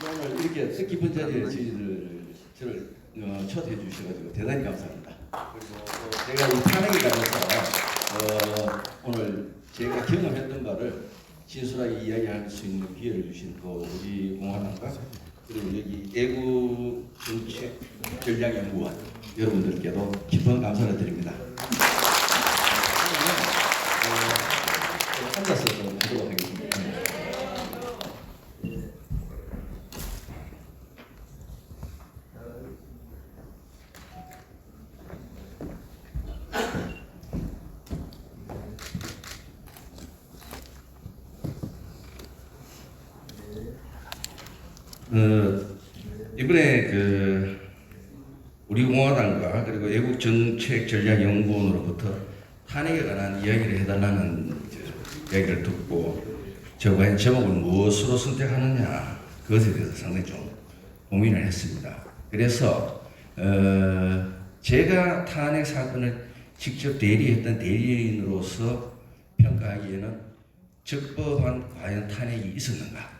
오늘 이렇게 뜻깊은 자리에 저를 초대해 주셔가지고 대단히 감사합니다. 그리고 또 제가 이 탄핵에 관해서 오늘 제가 경험했던 바를 진솔하게 이야기할 수 있는 기회를 주신 또 우리 공화당과 그리고 여기 애국 정책 전략연구원 여러분들께도 깊은 감사를 드립니다. 앉아서 좀 하도록 하겠습니다. 이번에 우리 공화당과 그리고 애국정책전략연구원으로부터 탄핵에 관한 이야기를 해달라는 이야기를 듣고 저 과연 제목을 무엇으로 선택하느냐 그것에 대해서 상당히 좀 고민을 했습니다. 그래서 제가 탄핵 사건을 직접 대리했던 대리인으로서 평가하기에는 적법한 과연 탄핵이 있었는가?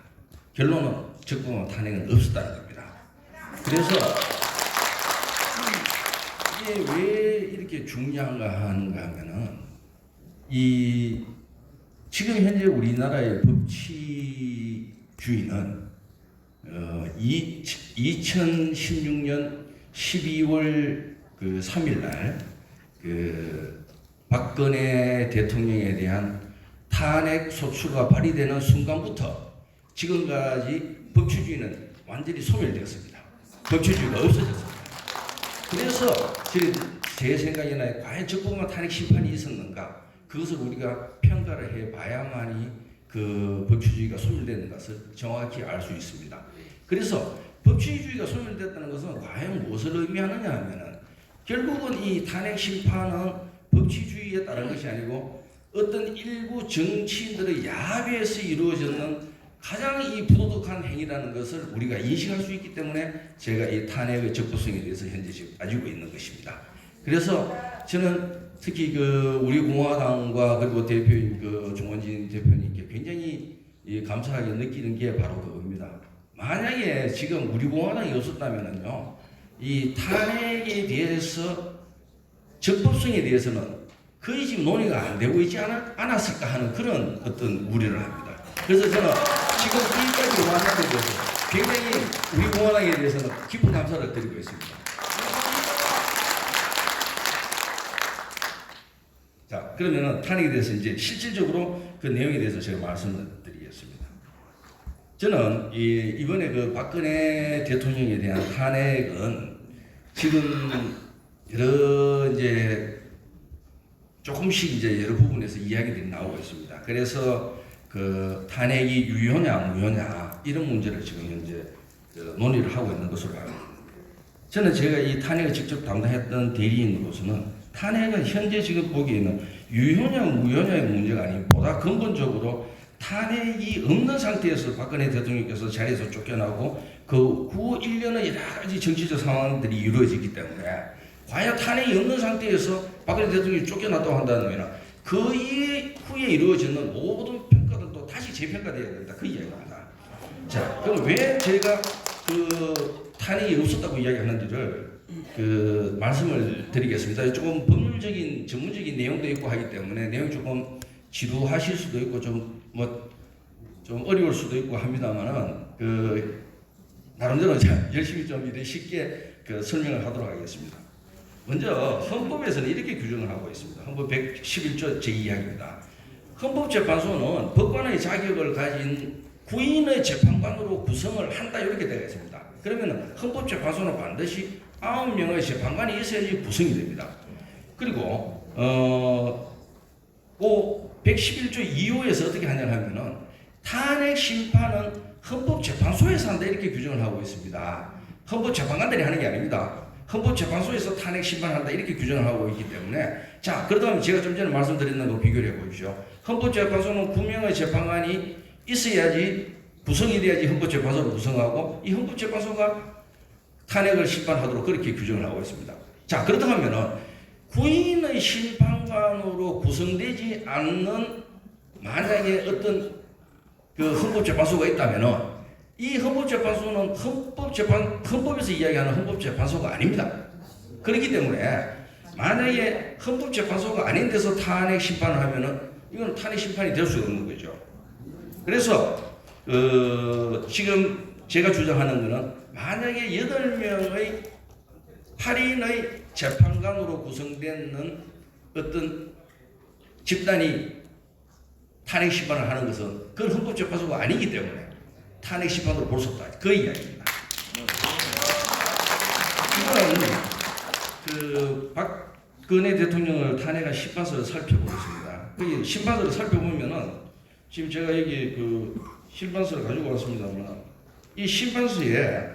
결론은 적법한 탄핵은 없었다는 겁니다. 그래서 이게 왜 이렇게 중요한가 하는가 하면은 지금 현재 우리나라의 법치주의는 2016년 12월 3일 날 박근혜 대통령에 대한 탄핵 소추가 발의되는 순간부터 지금까지 법치주의는 완전히 소멸되었습니다. 법치주의가 없어졌습니다. 그래서 제 생각에는 과연 적법한 탄핵 심판이 있었는가 그것을 우리가 평가를 해봐야만이 그 법치주의가 소멸되는 것을 정확히 알 수 있습니다. 그래서 법치주의가 소멸됐다는 것은 과연 무엇을 의미하느냐 하면은 결국은 이 탄핵 심판은 법치주의에 따른 것이 아니고 어떤 일부 정치인들의 야합에서 이루어졌는 가장 이 부도덕한 행위라는 것을 우리가 인식할 수 있기 때문에 제가 이 탄핵의 적법성에 대해서 현재 지금 가지고 있는 것입니다. 그래서 저는 특히 우리 공화당과 그리고 대표인 정원진 대표님께 굉장히 감사하게 느끼는 게 바로 그겁니다. 만약에 지금 우리 공화당이 없었다면요, 이 탄핵에 대해서 적법성에 대해서는 거의 지금 논의가 안 되고 있지 않았을까 하는 그런 어떤 우려를 합니다. 그래서 저는 지금 여기까지 왔는 데 대해서 굉장히 우리 공화당에 대해서는 깊은 감사를 드리고 있습니다. 자, 그러면은 탄핵에 대해서 이제 실질적으로 그 내용에 대해서 제가 말씀을 드리겠습니다. 저는 이번에 박근혜 대통령에 대한 탄핵은 지금 여러 조금씩 여러 부분에서 이야기들이 나오고 있습니다. 그래서 탄핵이 유효냐 무효냐 이런 문제를 지금 현재 논의를 하고 있는 것으로 알고 있습니다. 저는 제가 이 탄핵을 직접 담당했던 대리인으로서는 탄핵은 현재 지금 보기에는 유효냐 무효냐의 문제가 아니고 보다 근본적으로 탄핵이 없는 상태에서 박근혜 대통령께서 자리에서 쫓겨나고 그 후 1년의 여러 가지 정치적 상황들이 이루어지기 때문에 과연 탄핵이 없는 상태에서 박근혜 대통령이 쫓겨났다고 한다면 그 후에 이루어지는 모든 평가들도 다시 재평가되어야 된다. 그 이야기입니다. 자, 그럼 왜 제가 탄핵이 없었다고 이야기하는지를 말씀을 드리겠습니다. 조금 법률적인 전문적인 내용도 있고 하기 때문에 내용 조금 지루하실 수도 있고 좀 어려울 수도 있고 합니다만은 나름대로 열심히 좀 쉽게 설명을 하도록 하겠습니다. 먼저 헌법에서는 이렇게 규정을 하고 있습니다. 헌법 111조 제2항입니다. 헌법재판소는 법관의 자격을 가진 구인의 재판관으로 구성을 한다 이렇게 되어 있습니다. 그러면 헌법재판소는 반드시 9명의 재판관이 있어야지 구성이 됩니다. 그리고 111조 2호에서 어떻게 하냐 하면은 탄핵 심판은 헌법재판소에서 한다 이렇게 규정을 하고 있습니다. 헌법재판관들이 하는 게 아닙니다. 헌법재판소에서 탄핵 심판한다 이렇게 규정을 하고 있기 때문에 자 그렇다면 제가 좀 전에 말씀드렸는 거 비교를 해보십시오. 헌법재판소는 9명의 재판관이 있어야지 구성이 돼야지 헌법재판소를 구성하고 이 헌법재판소가 탄핵을 심판하도록 그렇게 규정을 하고 있습니다. 자 그렇다면은 구인의 심판관으로 구성되지 않는 만약에 어떤 헌법재판소가 있다면은 이 헌법재판소는 헌법에서 이야기하는 헌법재판소가 아닙니다. 그렇기 때문에 만약에 헌법재판소가 아닌 데서 탄핵 심판을 하면은 이건 탄핵 심판이 될 수 없는 거죠. 그래서 지금 제가 주장하는 것은 만약에 8명의 8인의 재판관으로 구성되는 어떤 집단이 탄핵 심판을 하는 것은 그건 헌법재판소가 아니기 때문에 탄핵 심판으로 볼 수 없다. 그 이야기입니다. 이거는 박근혜 대통령을 탄핵한 심판서를 살펴보겠습니다. 그 심판서를 살펴보면은 지금 제가 여기 그 심판서를 가지고 왔습니다만 이 심판서에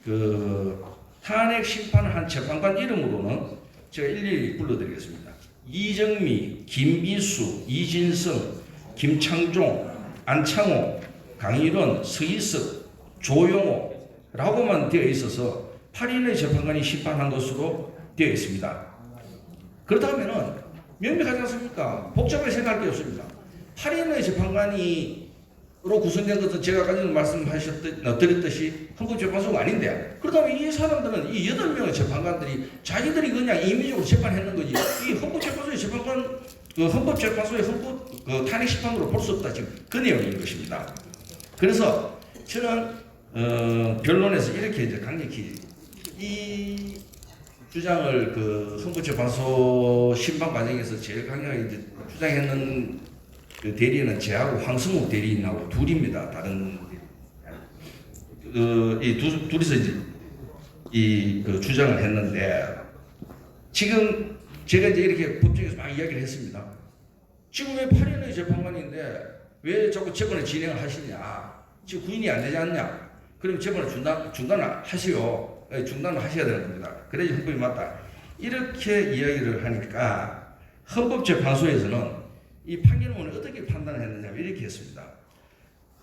그 탄핵 심판을 한 재판관 이름으로는 제가 일일이 불러드리겠습니다. 이정미, 김이수, 이진성, 김창종, 안창호, 강일원, 서희석, 조용호라고만 되어 있어서 8인의 재판관이 심판한 것으로 되어 있습니다. 그렇다면은 명백하지 않습니까? 복잡하게 생각할 게 없습니다. 8인의 재판관으로 구성된 것은 제가 아까 전에 말씀드렸듯이 헌법재판소가 아닌데 그렇다면 이 사람들은 이 8명의 재판관들이 자기들이 그냥 임의적으로 재판했는 거지 이 헌법재판소의 재판관 헌법재판소의 탄핵 심판으로 볼 수 없다. 지금 그 내용인 것입니다. 그래서 저는 변론에서 이렇게 이제 강력히 이 주장을 그 헌법재판소 심판 과정에서 제일 강력하게 이제 주장했는 그 대리인은 제하고 황승욱 대리인하고 둘입니다. 다른 이 둘이서 이제 그 주장을 했는데 지금 제가 이제 이렇게 법정에서 막 이야기를 했습니다. 지금 왜 8인의 재판관인데 왜 자꾸 재판을 진행을 하시냐? 지금 구인이 안 되지 않냐? 그럼 재판을 중단을 하시오. 중단을 하셔야 되는 겁니다. 그래야지 헌법이 맞다. 이렇게 이야기를 하니까 헌법재판소에서는 이 판결문을 어떻게 판단했느냐 이렇게 했습니다.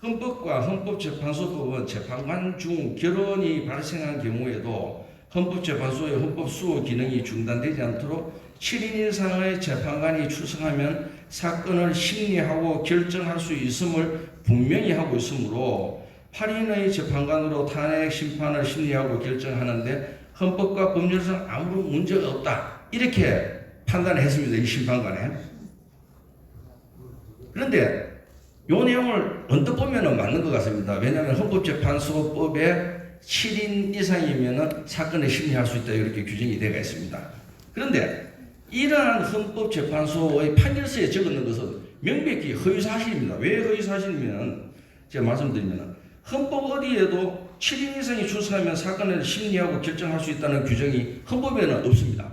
헌법과 헌법재판소법은 재판관 중 결혼이 발생한 경우에도 헌법재판소의 헌법수호 기능이 중단되지 않도록 7인 이상의 재판관이 출석하면 사건을 심리하고 결정할 수 있음을 분명히 하고 있으므로 8인의 재판관으로 탄핵 심판을 심리하고 결정하는데 헌법과 법률상 아무런 문제가 없다. 이렇게 판단했습니다. 이 심판관에. 그런데 이 내용을 언뜻 보면 맞는 것 같습니다. 왜냐하면 헌법재판소법에 7인 이상이면 사건을 심리할 수 있다. 이렇게 규정이 되어 있습니다. 그런데 이러한 헌법재판소의 판결서에 적었는 것은 명백히 허위사실입니다. 왜 허위사실이면 제가 말씀드리면 헌법 어디에도 7인 이상이 출석하면 사건을 심리하고 결정할 수 있다는 규정이 헌법에는 없습니다.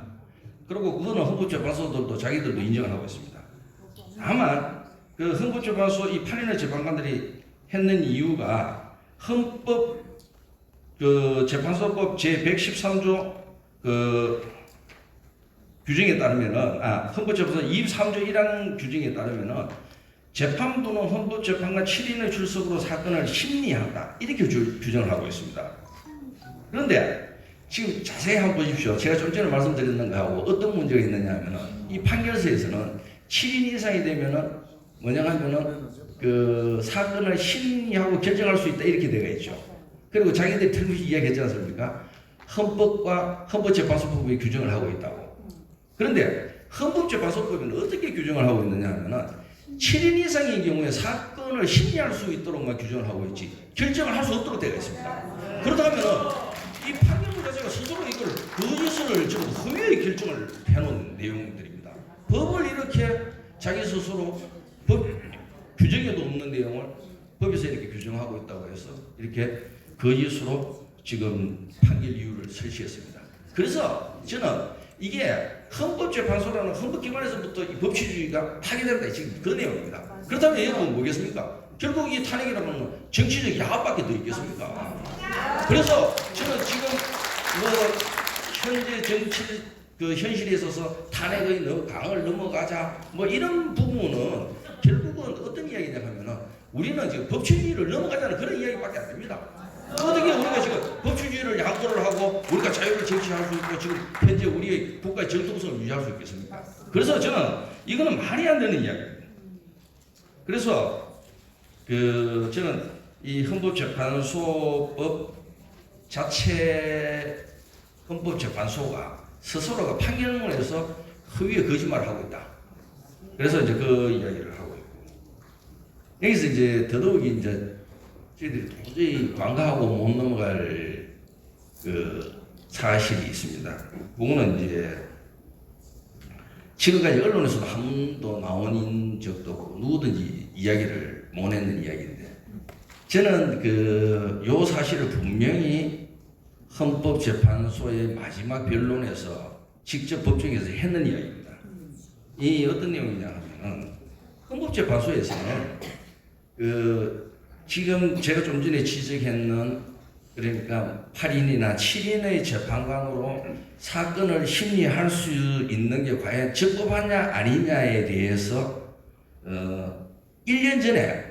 그리고 그거는 헌법재판소들도 자기들도 인정을 하고 있습니다. 다만 그 헌법재판소 이 8인의 재판관들이 했는 이유가 헌법 그 재판소법 제113조 그 규정에 따르면은 헌법재판소 23조 1항 규정에 따르면은 재판부는 헌법재판관 7인의 출석으로 사건을 심리한다. 이렇게 규정을 하고 있습니다. 그런데 지금 자세히 한번 보십시오. 제가 좀 전에 말씀드렸는 거하고 어떤 문제가 있느냐 하면은 이 판결서에서는 7인 이상이 되면은 뭐냐 하면은 그 사건을 심리하고 결정할 수 있다. 이렇게 되어 있죠. 그리고 자기들이 틀림없이 이야기했지 않습니까? 헌법과 헌법재판소법에 규정을 하고 있다고. 그런데 헌법재판소법에는 어떻게 규정을 하고 있느냐 하면은 7인 이상의 경우에 사건을 심리할 수 있도록만 규정을 하고 있지 결정을 할 수 없도록 되어 있습니다. 그렇다면 이 판결문 자체가 스스로 이걸 거짓을 지금 허위의 결정을 해놓은 내용들입니다. 법을 이렇게 자기 스스로 법 규정에도 없는 내용을 법에서 이렇게 규정하고 있다고 해서 이렇게 거짓으로 지금 판결 이유를 설치했습니다. 그래서 저는 이게 헌법재판소라는 헌법기관에서부터 이 법치주의가 타개된다. 지금 그 내용입니다. 그렇다면 얘는 뭐겠습니까? 결국 이 탄핵이라는 건 정치적 야합밖에 더 있겠습니까? 그래서 저는 지금 현재 정치 그 현실에 있어서 탄핵의 강을 넘어가자 이런 부분은 결국은 어떤 이야기냐 하면은 우리는 지금 법치주의를 넘어가자는 그런 이야기밖에 안 됩니다. 어떻게 우리가 지금 법치주의를 양보를 하고 우리가 자유를 쟁취할 수 있고 지금 현재 우리의 국가의 정통성을 유지할 수 있겠습니까? 그래서 저는 이거는 말이 안 되는 이야기입니다. 그래서 저는 이 헌법재판소법 자체 헌법재판소가 스스로가 판결문에서 허위의 거짓말을 하고 있다. 그래서 이제 그 이야기를 하고 있고 여기서 이제 더더욱이 이제 저희들이 도저히 관가하고 못 넘어갈 그 사실이 있습니다. 그거는 이제 지금까지 언론에서도 한 번도 나온 적도 없고 누구든지 이야기를 못 했는 이야기인데 저는 요 사실을 분명히 헌법재판소의 마지막 변론에서 직접 법정에서 했는 이야기입니다. 이 어떤 내용이냐 하면은 헌법재판소에서는 지금 제가 좀 전에 지적했는 그러니까 8인이나 7인의 재판관으로 사건을 심리할 수 있는 게 과연 적법하냐 아니냐에 대해서 1년 전에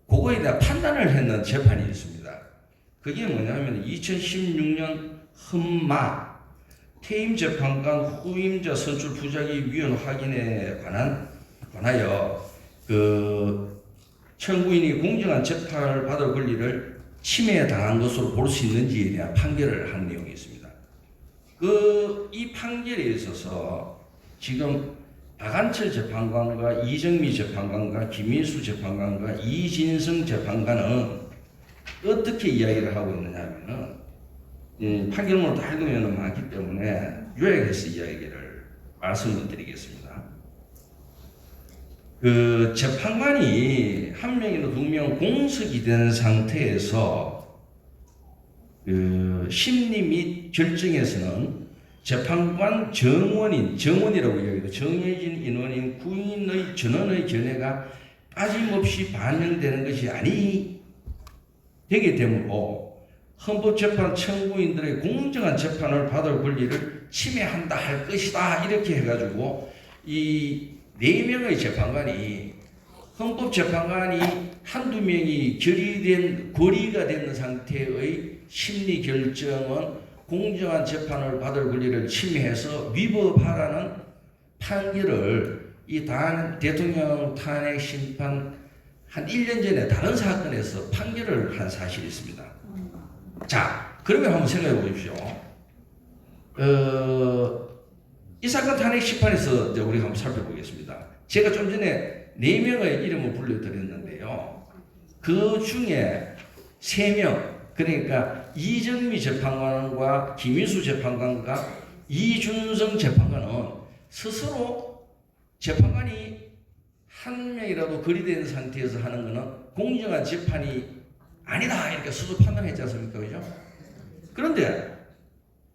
그거에 대한 판단을 했는 재판이 있습니다. 그게 뭐냐면 2016년 헌마 퇴임 재판관 후임자 선출 부작위 위헌 확인에 관하여 청구인이 공정한 재판을 받을 권리를 침해당한 것으로 볼 수 있는지에 대한 판결을 한 내용이 있습니다. 이 판결에 있어서 지금 박한철 재판관과 이정미 재판관과 김민수 재판관과 이진성 재판관은 어떻게 이야기를 하고 있느냐 하면은 판결문을 다 읽으면 많기 때문에 요약해서 이야기를 말씀을 드리겠습니다. 재판관이 한 명이나 두 명 공석이 된 상태에서 심리 및 결정에서는 재판관 정원이라고 이야기해요. 정해진 인원인 구인의 전원의 견해가 빠짐없이 반영되는 것이 아니 되게 되므로 헌법재판 청구인들의 공정한 재판을 받을 권리를 침해한다 할 것이다. 이렇게 해가지고 이 4명의 재판관이 헌법재판관이 한두 명이 고리가 되는 상태의 심리 결정은 공정한 재판을 받을 권리를 침해해서 위법하라는 판결을 이 대통령 탄핵 심판 한 1년 전에 다른 사건에서 판결을 한 사실이 있습니다. 자, 그러면 한번 생각해 보십시오. 이 사건 탄핵 심판에서 이제 우리가 한번 살펴보겠습니다. 제가 좀 전에 4명의 이름을 불러드렸는데요. 그 중에 3명, 그러니까 이정미 재판관과 김민수 재판관과 이준성 재판관은 스스로 재판관이 한 명이라도 거리된 상태에서 하는 것은 공정한 재판이 아니다 이렇게 스스로 판단했지 않습니까? 그죠? 그런데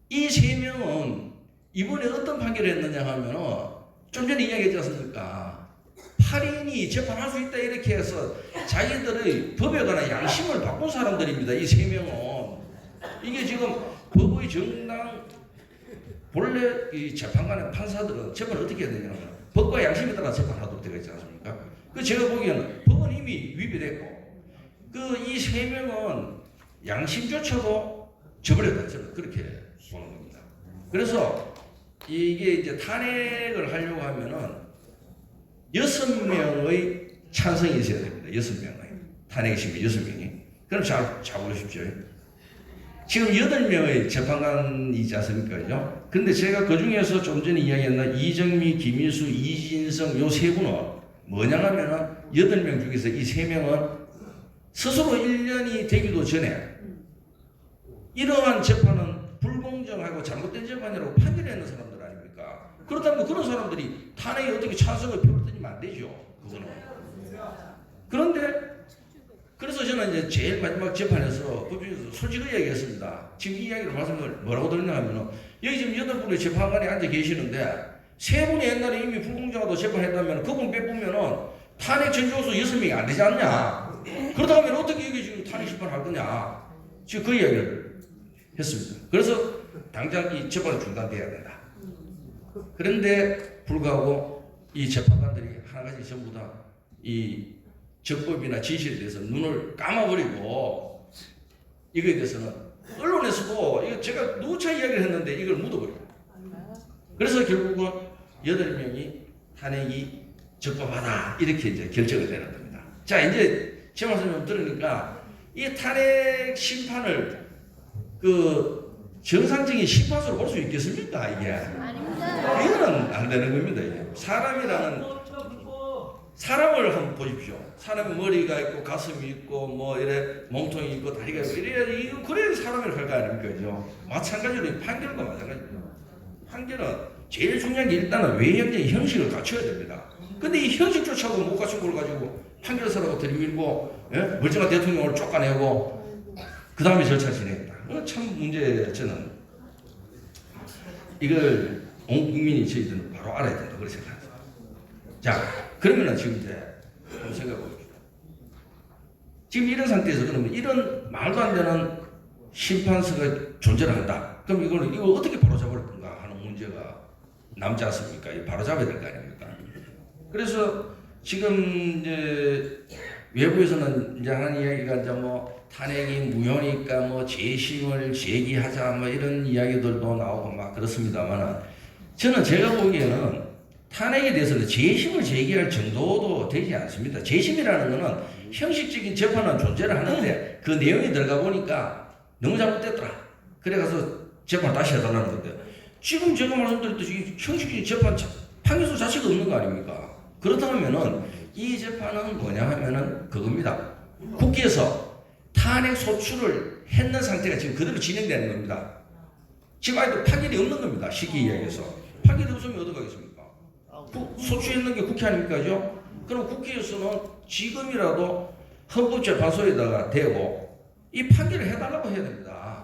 이 3명은 이번에 어떤 판결을 했느냐 하면은 좀 전에 이야기했지 않습니까? 8인이 재판할 수 있다 이렇게 해서 자기들의 법에 관한 양심을 바꾼 사람들입니다. 이 3명은. 이게 지금 법의 정당 본래 이 재판관의 판사들은 재판을 어떻게 해야 되냐면 법과 양심에 따라 재판하도록 되어 있지 않습니까? 제가 보기에는 법은 이미 위배됐고 이 3명은 양심조차도 저버렸다. 저는 그렇게 보는 겁니다. 그래서 이게 이제 탄핵을 하려고 하면은 6명의 찬성이 있어야 됩니다. 6명의. 탄핵 심의 6명이. 그럼 잘 보십시오. 지금 8명의 재판관이지 않습니까? 그런데 제가 그 중에서 좀 전에 이야기했나 이정미, 김민수, 이진성 요 3분은 뭐냐 하면은 8명 중에서 이 3명은 스스로 1년이 되기도 전에 이러한 재판은 불공정하고 잘못된 재판이라고 판결했는 사람들 아닙니까? 그렇다면 그런 사람들이 탄핵에 어떻게 찬성을 표를 던지면 안 되죠. 그거는. 그런데 그래서 저는 이제 제일 마지막 재판에서 법정에서 솔직히 이야기했습니다. 지금 이 이야기를 말씀을 뭐라고 들었냐 하면은 여기 지금 8분의 재판관이 앉아 계시는데 3분이 옛날에 이미 불공정하다고 재판했다면 그분 빼보면은 탄핵 전조수 6명이 안 되지 않냐. 그렇다 하면 어떻게 여기 지금 탄핵 심판할 거냐. 지금 그 이야기를 했습니다. 그래서 당장 이 재판이 중단돼야 된다. 그런데 불구하고 이 재판관들이 하나같이 전부 다 이 적법이나 진실에 대해서 눈을 감아버리고 이거에 대해서는 언론에서도 이거 제가 누차 이야기를 했는데 이걸 묻어버려요. 그래서 결국은 8명이 탄핵이 적법하다 이렇게 이제 결정이 되는 겁니다. 자 이제 제 말씀을 들으니까 이 탄핵 심판을 그 정상적인 심판으로 볼 수 있겠습니까 이게? 아닙니다. 이거는 안 되는 겁니다. 이게. 사람을 한번 보십시오. 사람의 머리가 있고 가슴이 있고 뭐 이래 몸통이 있고 다리가 있고 이래 이거 그래야 사람을 할 거 아닙니까? 그죠? 마찬가지로 판결과 마찬가지입니다. 판결은 제일 중요한 게 일단은 외형적인 형식을 갖춰야 됩니다. 근데 이 형식조차도 못 갖춘 걸 가지고 판결서라고 들이밀고 예? 멀쩡한 대통령을 쫓아내고 그 다음에 절차 진행했다. 참 문제 저는 이걸 온 국민이 저희들은 바로 알아야 된다 그렇게 생각합니다. 자 그러면은 지금 이제 한번 생각해 봅시다. 지금 이런 상태에서 그러면 이런 말도 안 되는 심판서가 존재를 한다. 그럼 이거 어떻게 바로잡을 건가 하는 문제가 남지 않습니까? 이거 바로잡아야 될 거 아닙니까? 그래서 지금 이제 외부에서는 이제 하는 이야기가 이제 뭐 탄핵이 무효니까 뭐 재심을 제기하자 뭐 이런 이야기들도 나오고 막 그렇습니다만은 저는 제가 보기에는 탄핵에 대해서는 재심을 제기할 정도도 되지 않습니다. 재심이라는 것은 형식적인 재판은 존재를 하는데 그 내용이 들어가 보니까 너무 잘못됐더라. 그래 가서 재판 다시 해달라는 건데 지금 제가 말씀드렸듯이 형식적인 재판 판결서 자체가 없는 거 아닙니까? 그렇다면은 이 재판은 뭐냐 하면은 그겁니다. 국회에서 탄핵 소추를 했는 상태가 지금 그대로 진행되는 겁니다. 지금 아직도 판결이 없는 겁니다. 쉽게 이야기해서. 판결이 없으면 어떡하겠습니까? 소추했는 게 국회 아닙니까죠? 그럼 국회에서는 지금이라도 헌법재판소에다가 대고 이 판결을 해달라고 해야 됩니다.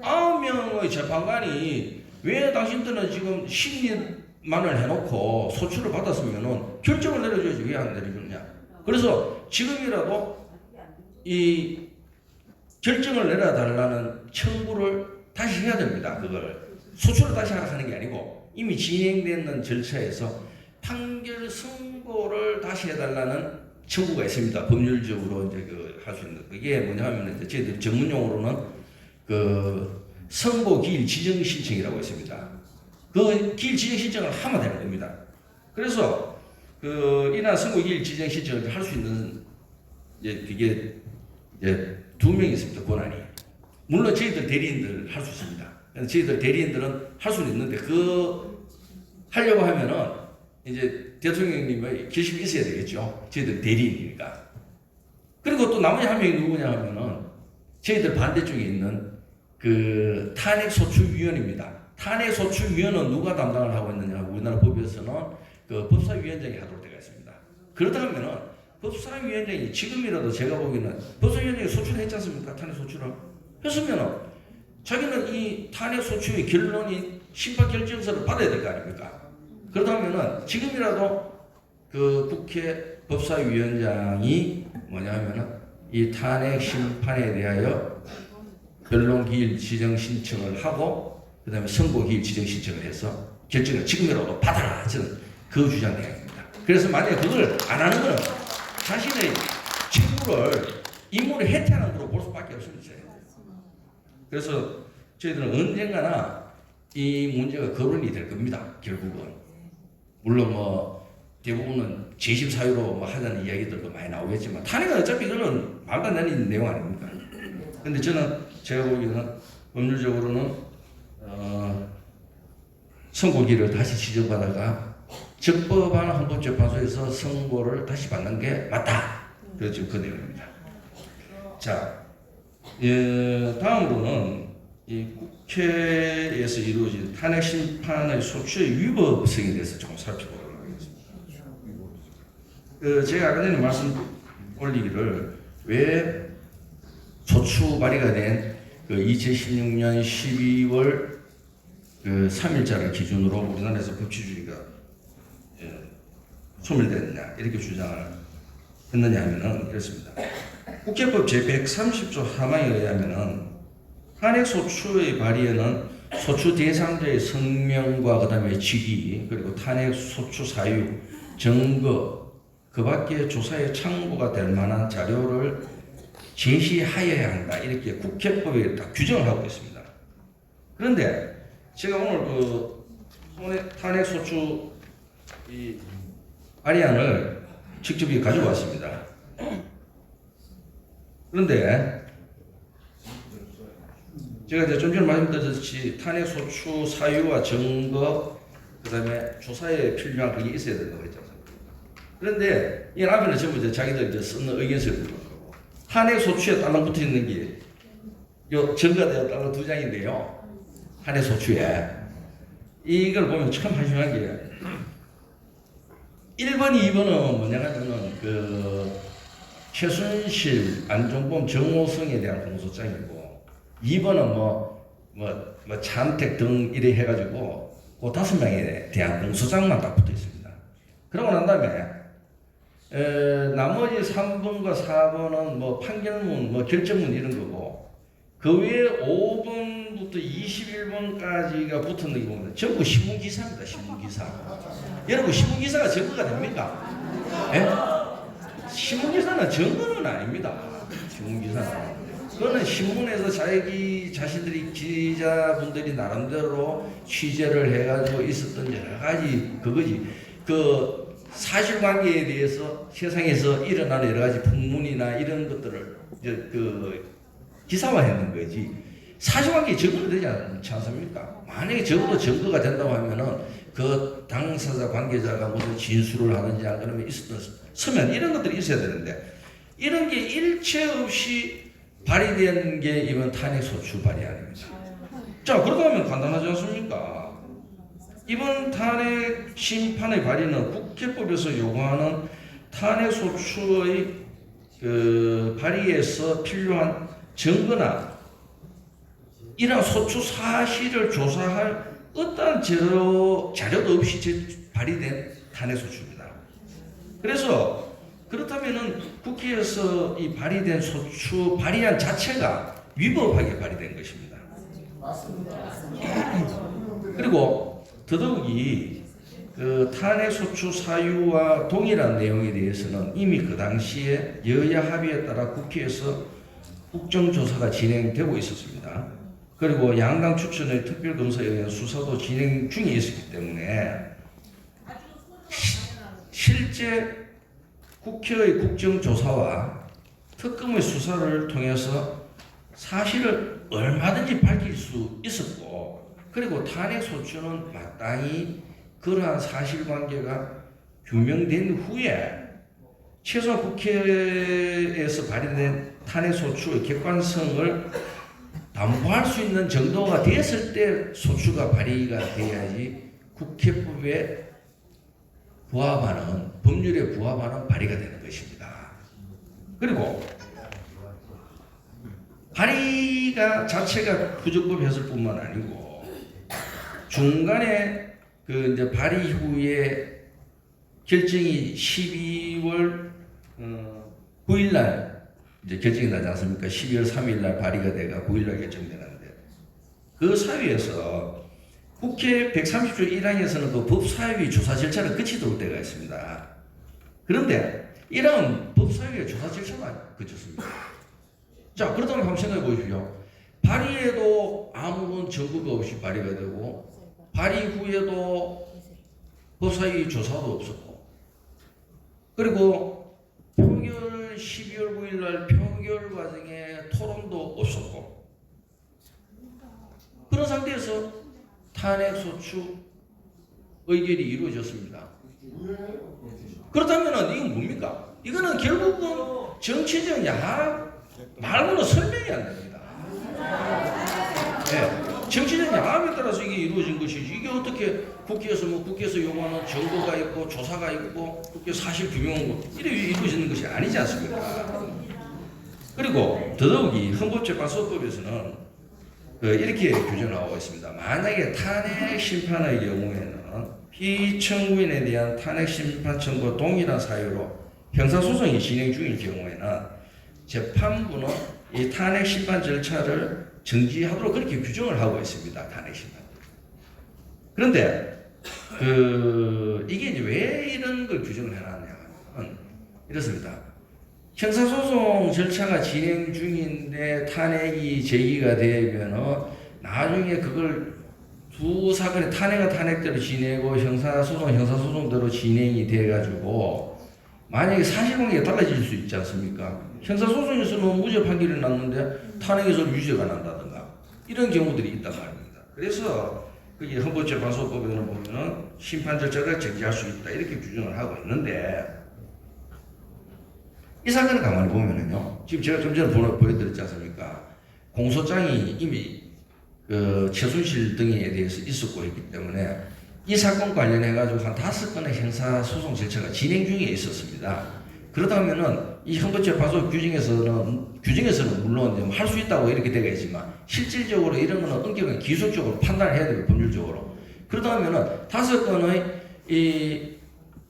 9명의 재판관이 왜 당신들은 지금 심리만을 해놓고 소추를 받았으면은 결정을 내려줘야지 왜 안 내려주느냐. 그래서 지금이라도 이 결정을 내려달라는 청구를 다시 해야 됩니다. 그걸 소추를 다시 하는 게 아니고 이미 진행되는 절차에서 판결 선고를 다시 해달라는 청구가 있습니다. 법률적으로 이제 할 수 있는 그게 뭐냐면 이제 저희들 전문 용어로는 그 선고 기일 지정 신청이라고 있습니다. 그 기일 지정 신청을 하면 되는 겁니다. 그래서 그 이날 선고 기일 지정 신청을 할 수 있는 이게 이제 2명이 있습니다. 권한이. 물론 저희들 대리인들 할 수 있습니다. 저희들 대리인들은 할 수는 있는데 그 하려고 하면은 이제 대통령님의 결심이 있어야 되겠죠. 저희들 대리인이니까. 그리고 또 나머지 한 명이 누구냐 하면은 저희들 반대쪽에 있는 그 탄핵소추위원입니다. 탄핵소추위원은 누가 담당을 하고 있느냐? 우리나라 법에서는 그 법사위원장이 하도록 되어 있습니다. 그렇다면은 법사위원장이 지금이라도 제가 보기에는 법사위원장이 소추를 했지 않습니까? 탄핵소추를 했으면은 자기는 이 탄핵소추의 결론이 심판 결정서를 받아야 될 거 아닙니까? 그렇다면은 지금이라도 그 국회 법사위원장이 뭐냐면은 이 탄핵 심판에 대하여 변론 기일 지정 신청을 하고 그 다음에 선고 기일 지정 신청을 해서 결정을 지금이라도 받아라. 저는 그 주장 내용입니다. 그래서 만약에 그걸 안 하는 것은 자신의 책무를 임무를 해태하는 것으로 볼 수밖에 없습니다. 그래서 저희들은 언젠가나 이 문제가 거론이 될 겁니다. 결국은. 물론 뭐 대부분은 재심 사유로 뭐 하자는 이야기들도 많이 나오겠지만 탄핵은 어차피 이거는 말도 안 되는 내용 아닙니까? 근데 저는 제가 보기에는 법률적으로는 선고기를 다시 지정받아가 적법한 헌법재판소에서 선고를 다시 받는 게 맞다. 그래서 지금 그 내용입니다. 자, 다음으로는 이 국회에서 이루어진 탄핵 심판의 소추의 위법성에 대해서 조금 살펴보도록 하겠습니다. 제가 아까 전에 말씀 올리기를 왜 소추 발의가 된 그 2016년 12월 그 3일자를 기준으로 우리나라에서 법치주의가 소멸됐느냐 이렇게 주장을 했느냐 하면은 이렇습니다. 국회법 제130조 하마에 의하면은 탄핵 소추의 발의에는 소추 대상자의 성명과 그다음에 직위 그리고 탄핵 소추 사유 증거 그 밖에 조사에 참고가 될 만한 자료를 제시하여야 한다 이렇게 국회법에 딱 규정을 하고 있습니다. 그런데 제가 오늘 그 탄핵 소추 이 발의안을 직접 가지고 왔습니다. 그런데 제가 이제 좀 전에 말씀드렸듯이 탄핵 소추 사유와 증거, 그다음에 조사에 필요한 그게 있어야 된다고 했지 않습니까? 그런데 이 앞에는 전부 이제 자기들 이제 쓰는 의견서를 들어가고 탄핵 소추에 딸랑 붙어 있는 게 요 증거가 딸랑 2장인데요. 탄핵 소추에 이걸 보면 참 한심한 게 1번, 2번은 뭐냐면은 그 최순실, 안종범, 정호성에 대한 공소장이고 2번은 차은택 등 이래 해가지고 그 5명에 대한 공소장만 딱 붙어 있습니다. 그러고 난 다음에 나머지 3번과 4번은 뭐 판결문, 뭐 결정문 이런 거고 그 외에 5번부터 21번까지가 붙었는 게 보면 전부 신문기사입니다. 신문기사. 여러분 신문기사가 증거가 됩니까? 예? 신문기사는 증거는 아닙니다. 신문기사는. 그거는 신문에서 자신들이 기자분들이 나름대로 취재를 해가지고 있었던 여러 가지 그거지. 그 사실관계에 대해서 세상에서 일어나는 여러 가지 풍문이나 이런 것들을 그 기사화했는 거지. 사실관계에 증거가 되지 않지 않습니까? 만약에 적어도 증거가 된다고 하면은 그 당사자 관계자가 무슨 진술을 하든지 안 그러면 있었던 서면 이런 것들이 있어야 되는데 이런 게 일체 없이 발의된 게 이번 탄핵 소추 발의안입니다. 자, 그러다 보면 간단하지 않습니까? 이번 탄핵 심판의 발의는 국회법에서 요구하는 탄핵 소추의 그 발의에서 필요한 증거나 이러한 소추 사실을 조사할 어떠한 자료도 없이 발의된 탄핵 소추입니다. 그래서 그렇다면은 국회에서 이 발의된 소추 발의안 자체가 위법하게 발의된 것입니다. 그리고 더더욱이 그 탄핵 소추 사유와 동일한 내용에 대해서는 이미 그 당시에 여야 합의에 따라 국회에서 국정조사가 진행되고 있었습니다. 그리고 양당 추천의 특별검사에 의한 수사도 진행 중에 있었기 때문에 실제 국회의 국정조사와 특검의 수사를 통해서 사실을 얼마든지 밝힐 수 있었고 그리고 탄핵소추는 마땅히 그러한 사실관계가 규명된 후에 최소한 국회에서 발의된 탄핵소추의 객관성을 담보할 수 있는 정도가 됐을 때 소추가 발의가 돼야지 국회법에 부합하는 법률에 부합하는 발의가 되는 것입니다. 그리고 발의가 자체가 부적법했을 뿐만 아니고 중간에 그 이제 발의 후에 결정이 12월 9일 날 이제 결정이 나지 않습니까? 12월 3일 날 발의가 돼가 9일 날 결정되는데 그 사유에서 국회 130조 1항에서는 그 법사위 조사 절차를 거치도록 되어 있습니다. 그런데 이런 법사위의 조사 절차가 거쳤습니다. 자, 그렇다면 한번 생각해 보십시오. 발의에도 아무런 증거가 없이 발의가 되고 발의 후에도 법사위 조사도 없었고 그리고 표결 12월 9일 날 표결 과정에 토론도 없었고 그런 상태에서 탄핵소추 의결이 이루어졌습니다. 그렇다면 이건 뭡니까? 이거는 결국은 정치적 야합 말고는 설명이 안 됩니다. 네, 정치적 야합에 따라서 이게 이루어진 것이지 이게 어떻게 국회에서 국회에서 요구하는 정보가 있고 조사가 있고 국회 사실 규명 이렇게 이루어지는 것이 아니지 않습니까? 그리고 더더욱이 헌법재판소법에서는 이렇게 규정하고 있습니다. 만약에 탄핵 심판의 경우에는 피청구인에 대한 탄핵 심판 청구와 동일한 사유로 형사소송이 진행 중인 경우에는 재판부는 이 탄핵 심판 절차를 정지하도록 그렇게 규정을 하고 있습니다. 탄핵 심판. 그런데 이게 이제 왜 이런 걸 규정을 해놨냐면 이렇습니다. 형사소송 절차가 진행 중인데 탄핵이 제기가 되면은 나중에 그걸 두 사건의 탄핵은 탄핵대로 진행하고 형사소송대로 진행이 돼가지고 만약에 사실관계가 달라질 수 있지 않습니까? 형사소송에서는 무죄 판결이 났는데 탄핵에서는 유죄가 난다든가 이런 경우들이 있단 말입니다. 그래서 그게 헌법재판소법에는 보면은 심판 절차를 정지할 수 있다 이렇게 규정을 하고 있는데 이 사건을 가만히 보면은요, 지금 제가 좀 전에 보여드렸지 않습니까? 공소장이 이미 그 최순실 등에 대해서 있었고 했기 때문에 이 사건 관련해가지고 한 5건의 형사소송 절차가 진행 중에 있었습니다. 그러다 보면은 이 헌법재판소 규정에서는 물론 할 수 있다고 이렇게 되어 있지만 실질적으로 이런 거는 엄격한 기술적으로 판단을 해야 돼요, 법률적으로. 그러다 보면은 5건의 이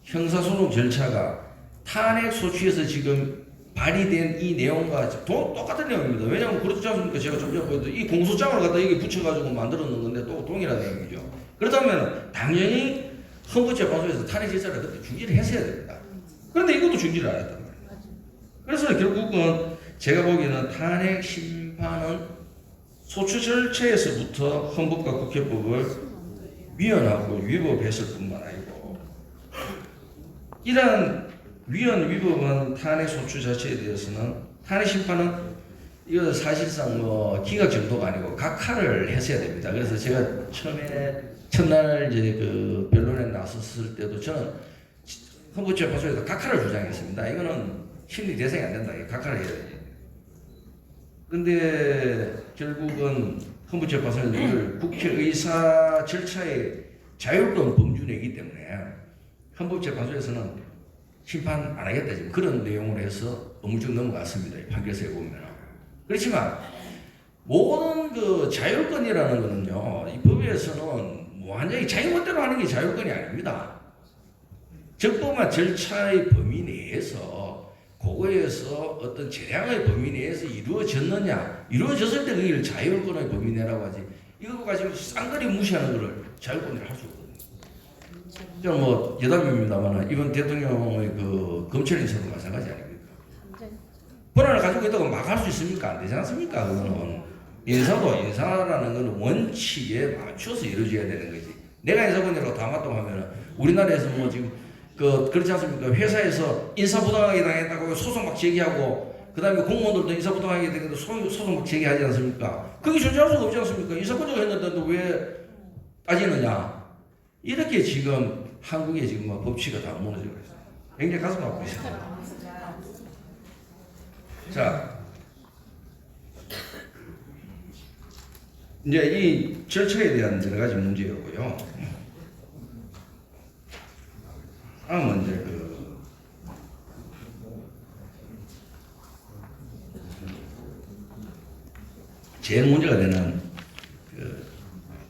형사소송 절차가 탄핵 소추에서 지금 발의된 이 내용과 똑같은 내용입니다. 왜냐하면 그렇지 않습니까? 제가 좀 전에 보여드린 이 공소장을 갖다 여기 붙여가지고 만들어 놓은 건데 또 동일한 내용이죠. 그렇다면 당연히 헌법재판소에서 탄핵 절차를 그때 중지를 했어야 됩니다. 그런데 이것도 중지를 안 했단 말이에요. 그래서 결국은 제가 보기에는 탄핵 심판은 소추 절차에서부터 헌법과 국회법을 위헌하고 위법했을 뿐만 아니고 이러한 위헌 위법한 탄핵 소추 자체에 대해서는 탄핵 심판은 이거 사실상 뭐 기각 정도가 아니고 각하를 했어야 됩니다. 그래서 제가 첫날 이제 그 변론에 나섰을 때도 저는 헌법재판소에서 각하를 주장했습니다. 이거는 심리 대상이 안 된다. 각하를 해야 돼. 근데 결국은 헌법재판소는 이걸 국회의사 절차의 자율권 범준이기 때문에 헌법재판소에서는 심판 안 하겠다 지금 그런 내용으로 해서 의무적 넘어갔습니다. 이 판결서에 보면. 그렇지만 모든 그 자율권이라는 거는요, 이 법에서는 완전히 자기 멋대로 하는 게 자율권이 아닙니다. 적법한 절차의 범위 내에서 그거에서 어떤 재량의 범위 내에서 이루어졌느냐, 이루어졌을 때 그걸 자율권의 범위 내라고 하지. 이거 가지고 쌍거리 무시하는 거를 자율권이라 할 수 없거든요. 저는 뭐 여담입니다만 이번 대통령의 그 검찰 인사도 마찬가지 아닙니까? 권한을 가지고 있다고 막 할 수 있습니까? 안 되지 않습니까? 그거는 인사라는 건 원칙에 맞춰서 이루어져야 되는 거지. 내가 인사권이라고 다 맞동하면 우리나라에서 뭐 지금 그렇지 않습니까? 회사에서 인사부당하게 당했다고 소송 막 제기하고 그다음에 공무원들도 인사부당하게 당해도 소송 막 제기하지 않습니까? 그게 존재할 수가 없지 않습니까? 인사권자가 했는데도 왜 따지느냐? 이렇게 지금 한국의 지금 법치가 다 무너지고 있어요. 굉장히 가슴 아프고 있습니다. 자, 이제 이 절차에 대한 여러 가지 문제였고요. 다음은 이제 제일 문제가 되는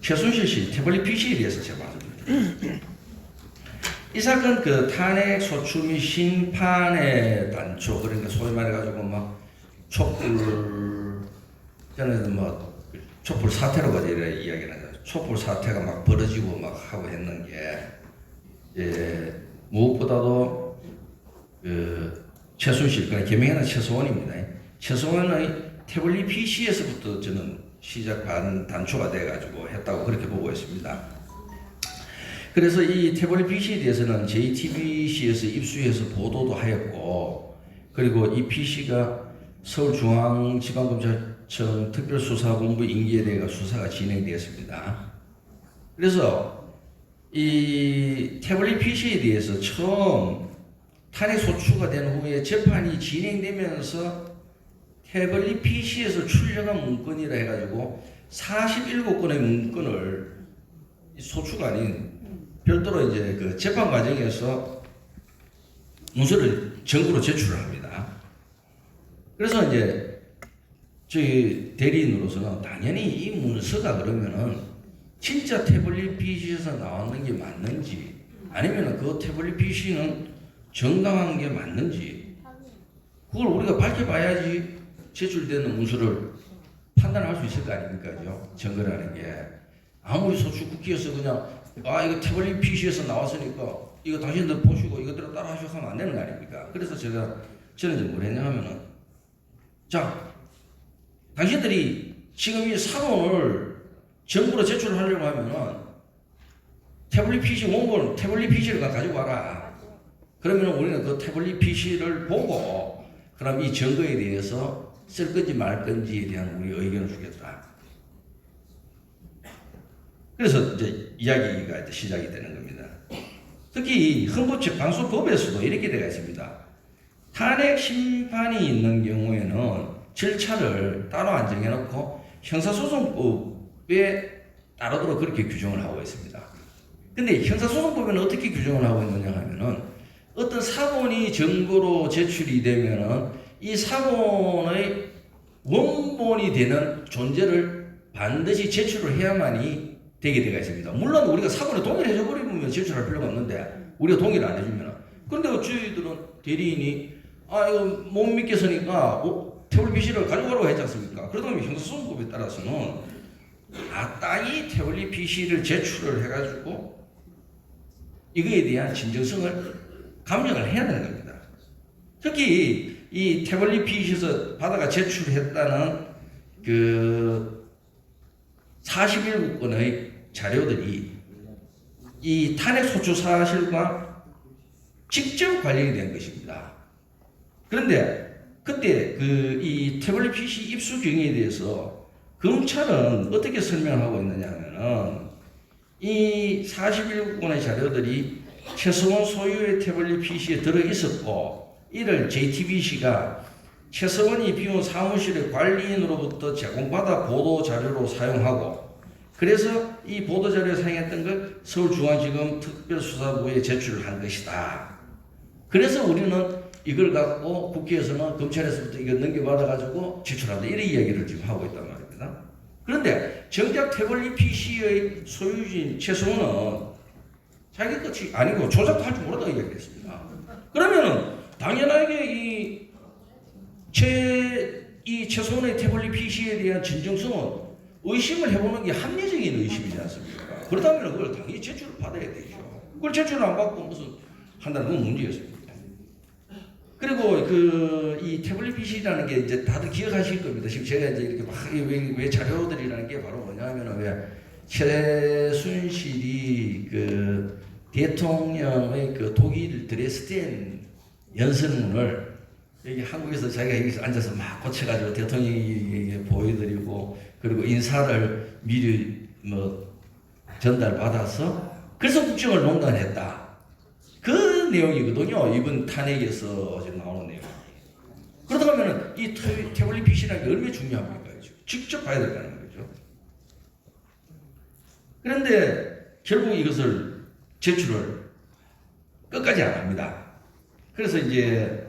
최순실 씨 태블릿 PC에 대해서 제가 말씀드립니다. 이 사건 탄핵 소추 및 심판의 단초, 그러니까 소위 말해가지고 막 촛불, 저는 뭐 촛불 사태라고 이야기를 하죠. 촛불 사태가 막 벌어지고 막 하고 했는 게, 무엇보다도 최순실, 그러니까 개명에는 최소원입니다. 최소원의 태블릿 PC에서부터 저는 시작한 단초가 돼가지고 했다고 그렇게 보고 있습니다. 그래서 이 태블릿 PC에 대해서는 JTBC에서 입수해서 보도도 하였고, 그리고 이 PC가 서울중앙지방검찰청 특별수사본부 임기에 대해 수사가 진행되었습니다. 그래서 이 태블릿 PC에 대해서 처음 탄핵 소추가 된 후에 재판이 진행되면서 태블릿 PC에서 출력한 문건이라 해가지고 47건의 문건을 소추가 아닌 별도로 이제 그 재판 과정에서 문서를 정부로 제출을 합니다. 그래서 이제 저희 대리인으로서는 당연히 이 문서가 그러면은 진짜 태블릿 PC에서 나왔는 게 맞는지 아니면 그 태블릿 PC는 정당한 게 맞는지 그걸 우리가 밝혀봐야지 제출되는 문서를 판단할 수 있을 거 아닙니까? 증거라는 게 아무리 소추 국회에서 그냥 이거 태블릿 PC에서 나왔으니까 이거 당신들 보시고 이것대로 따라 하시고 하면 안 되는 거 아닙니까? 그래서 저는 이제 뭘 했냐 하면은 자, 당신들이 지금 이 사본을 정부로 제출하려고 하면은 태블릿 PC 원본 태블릿 PC를 가지고 와라. 그러면 우리는 그 태블릿 PC를 보고 그럼 이 증거에 대해서 쓸 건지 말 건지에 대한 우리 의견을 주겠다. 그래서 이제 이야기가 이제 시작이 되는 겁니다. 특히 헌법재판소법에서도 이렇게 되어 있습니다. 탄핵 심판이 있는 경우에는 절차를 따로 안 정해놓고 형사소송법에 따르도록 그렇게 규정을 하고 있습니다. 근데 형사소송법에는 어떻게 규정을 하고 있느냐 하면은 어떤 사본이 증거로 제출이 되면은 이 사본의 원본이 되는 존재를 반드시 제출을 해야만이 되게 되어 있습니다. 물론 우리가 사본에 동의를 해줘버리면 제출할 필요가 없는데 우리가 동의를 안 해주면 그런데 저희들은 대리인이 이거 못 믿겠으니까 태블릿 PC를 가져가라고 했지 않습니까? 그러다 보면 형사소송법에 따라서는 마땅히 태블릿 PC를 제출을 해가지고 이거에 대한 진정성을 감정을 해야 되는 겁니다. 특히 이 태블릿 PC에서 받아가 제출했다는 그 41건의 자료들이 이 탄핵 소추 사실과 직접 관련이 된 것입니다. 그런데 그때 이 태블릿 PC 입수 경위에 대해서 검찰은 어떻게 설명하고 있느냐 하면은 이 41건의 자료들이 최서원 소유의 태블릿 PC에 들어 있었고 이를 JTBC가 최서원이 비운 사무실의 관리인으로부터 제공받아 보도 자료로 사용하고 그래서 이 보도 자료에 사용했던 걸 서울중앙지검 특별수사부에 제출을 한 것이다. 그래서 우리는 이걸 갖고 국회에서는 검찰에서부터 이거 넘겨받아가지고 제출한다. 이런 이야기를 지금 하고 있단 말입니다. 그런데 정작 태블릿 PC의 소유주인 최성훈은 자기 것이 아니고 조작도 할 줄 모른다고 이야기했습니다. 그러면은 당연하게 이 최성훈의 태블릿 PC에 대한 진정성은 의심을 해보는 게 합리적인 의심이지 않습니까? 그렇다면 그걸 당연히 제출을 받아야 되죠. 그걸 제출을 안 받고 무슨 한다는 건 문제였습니다. 그리고 이 태블릿 PC라는 게 이제 다들 기억하실 겁니다. 지금 제가 이제 이렇게 막 왜 자료들이라는 게 바로 뭐냐면은 왜 최순실이 그 대통령의 그 독일 드레스덴 연설문을 여기 한국에서 자기가 여기서 앉아서 막 고쳐가지고 대통령이 보여드리고 그리고 인사를 미리 전달받아서 그래서 국정을 농단했다. 그 내용이거든요. 이번 탄핵에서 지금 나오는 내용. 그러다 보면 이 태블릿 PC라는 게 얼마나 중요합니까? 직접 봐야 된다는 거죠. 그런데 결국 이것을 제출을 끝까지 안 합니다. 그래서 이제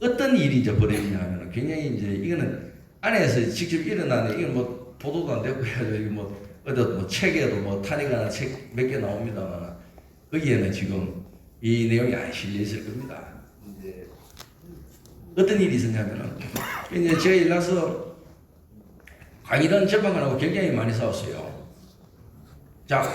어떤 일이 이제 벌어지냐 하면 굉장히 이제 이거는 안에서 직접 일어나는 이건 보도도 안 되고 해가지고 어디 책에도 탄핵 하나 책 몇 개 나옵니다만 거기에는 지금 이 내용이 안 실려 있을 겁니다. 이제 어떤 일이 있었냐면은 이제 제가 일나서 강일원 재판관하고 굉장히 많이 싸웠어요. 자,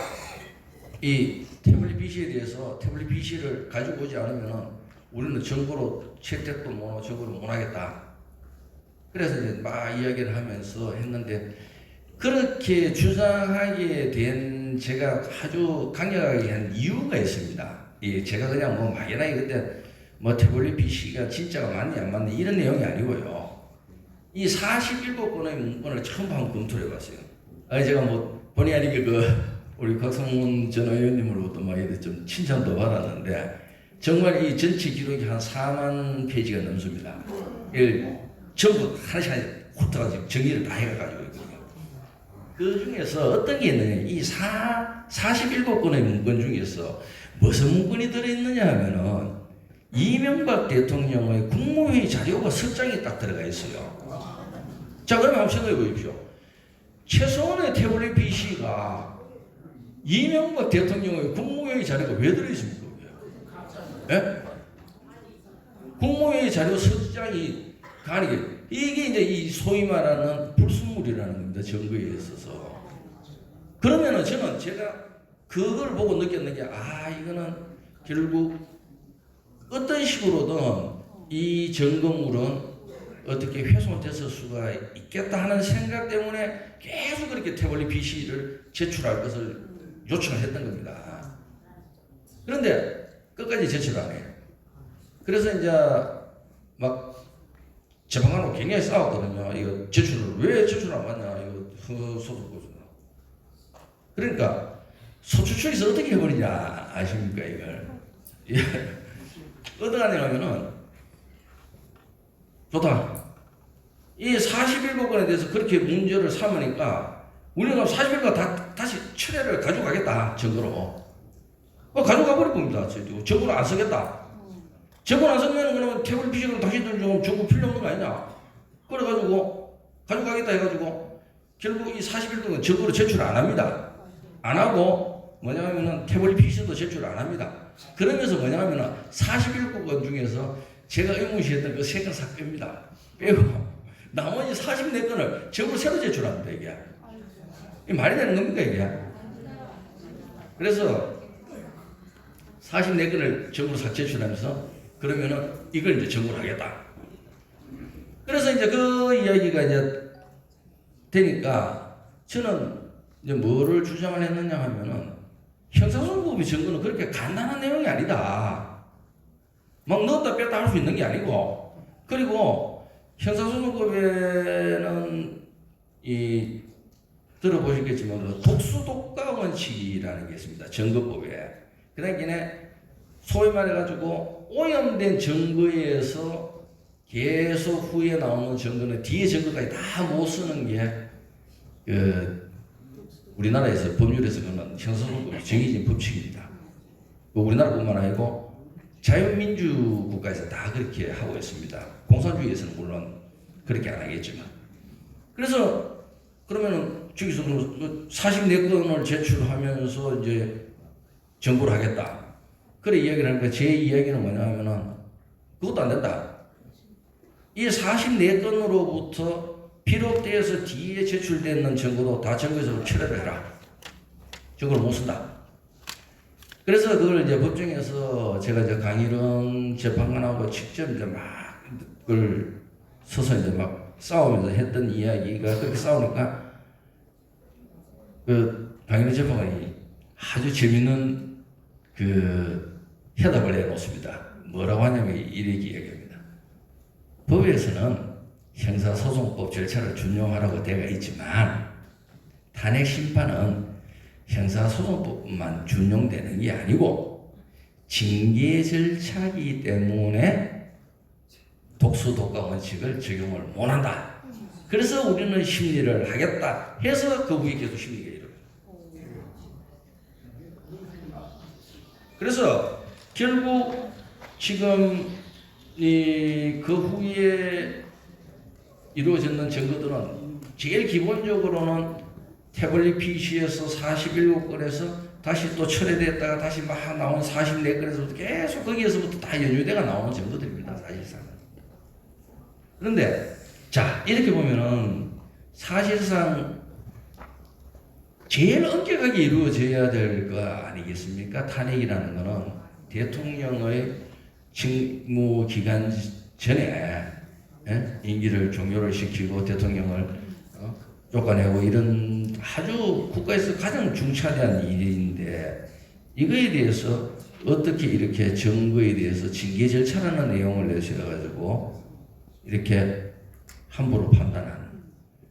이 태블릿 PC에 대해서 태블릿 PC를 가지고 오지 않으면은 우리는 정보로 채택도 못 정보를 못 하겠다. 그래서 이제 막 이야기를 하면서 했는데 그렇게 주장하게 된 제가 아주 강력하게 한 이유가 있습니다. 제가 그냥 막연하게 그때 태블릿 PC가 진짜가 맞니 안 맞니 이런 내용이 아니고요. 이 47건의 문건을 처음 한번 검토를 해봤어요. 제가 본의 아니게 우리 곽성문 전 의원님으로부터 좀 칭찬도 받았는데 정말 이 전체 기록이 한 4만 페이지가 넘습니다. 전부 하나씩 훑어가지고 정리를 다 해가지고 있거든요. 그 중에서 어떤 게 있느냐, 이 47건의 문건 중에서 무슨 문건이 들어있느냐 하면은 이명박 대통령의 국무회의 자료가 설장에 딱 들어가 있어요. 자, 그러면 한번 생각해 보십시오. 최소한의 태블릿 PC가 이명박 대통령의 국무회의 자료가 왜 들어있습니까? 예? 국무회의 자료 설장이 가리게 이게 이제 이 소위 말하는 불순물이라는 겁니다. 증거에 있어서. 그러면은 제가 그걸 보고 느꼈는 게 이거는 결국 어떤 식으로든 이 점검물은 어떻게 훼손됐을 수가 있겠다 하는 생각 때문에 계속 그렇게 태블릿 PC를 제출할 것을 요청을 했던 겁니다. 그런데 끝까지 제출을 안 해요. 그래서 이제 막 재판관하고 굉장히 싸웠거든요. 이거 왜 제출 안 받냐? 이거 소득보증. 그러니까 소추출에서 어떻게 해버리냐 아십니까 이걸? 예. 어떻게 하냐면은 좋다. 이 41조건에 대해서 그렇게 문제를 삼으니까 우리가 41조 다시 철회를 가져가겠다 증거로. 가져가 버릴 겁니다. 증거를 안 쓰겠다. 증거 안 쓰면 그러면 태블릿 피싱을 당신들 좀 증거 필요 없는 거 아니냐? 그래가지고 가져가겠다 해가지고 결국 이 41조는 증거로 제출 안 합니다. 안 하고 뭐냐면은 태블릿 PC도 제출 안 합니다. 그러면서 뭐냐면은 41건건 중에서 제가 의문시했던 그 3건 삭제입니다. 빼고 나머지 44건을 전부 새로 제출합니다. 이게 말이 되는 겁니까 이게? 그래서 44건을 전부 제출하면서 그러면은 이걸 이제 정부를 하겠다. 그래서 이제 그 이야기가 이제 되니까 저는 이제 뭐를 주장을 했느냐 하면은 형사소송법의 증거는 그렇게 간단한 내용이 아니다. 막 넣었다 뺐다 할 수 있는 게 아니고, 그리고 형사소송법에는 이 들어보시겠지만 독수독가 원칙이라는 게 있습니다. 증거법에. 그러니까 소위 말해가지고 오염된 증거에서 계속 후에 나오는 증거는 뒤에 증거까지 다 못 쓰는 게 우리나라에서 법률에서 그는 형사소송법이 정해진 법칙입니다. 우리나라뿐만 아니고 자유민주 국가에서 다 그렇게 하고 있습니다. 공산주의에서는 물론 그렇게 안 하겠지만. 그래서 그러면은 저기서 44건을 제출하면서 이제 정보를 하겠다. 그래 이야기를 하니까 제 이야기는 뭐냐면은 그것도 안 된다. 이 44건으로부터 비롯돼서 뒤에 제출되는 증거도 다 증거에서 철회를 해라. 증거를 못 쓴다. 그래서 그걸 이제 법정에서 제가 이제 강일원 재판관하고 직접 이제 막 그걸 서서 이제 막 싸우면서 했던 이야기가 그렇게 싸우니까 그 강일원 재판관이 아주 재밌는 그 해답을 내놓습니다. 뭐라고 하냐면 이렇게 이야기합니다. 법에서는 형사소송법 절차를 준용하라고 되어 있지만 탄핵 심판은 형사소송법만 준용되는 게 아니고 징계 절차이기 때문에 독수독가 원칙을 적용을 못한다. 그래서 우리는 심리를 하겠다 해서 그 후에 계속 심리가 이루어져요. 그래서 결국 지금 그 후에 이루어졌는 증거들은 제일 기본적으로는 태블릿 PC에서 41건에서 다시 또 철회됐다가 다시 막 나온 44건에서 계속 거기에서부터 다 연유대가 나오는 증거들입니다. 사실상. 그런데 자 이렇게 보면은 사실상 제일 엄격하게 이루어져야 될 거 아니겠습니까? 탄핵이라는 거는 대통령의 직무 기간 전에 임기를 종료를 시키고 대통령을 쫓아내고 이런 아주 국가에서 가장 중차대한 일인데 이거에 대해서 어떻게 이렇게 증거에 대해서 징계 절차라는 내용을 내셔가지고 이렇게 함부로 판단하는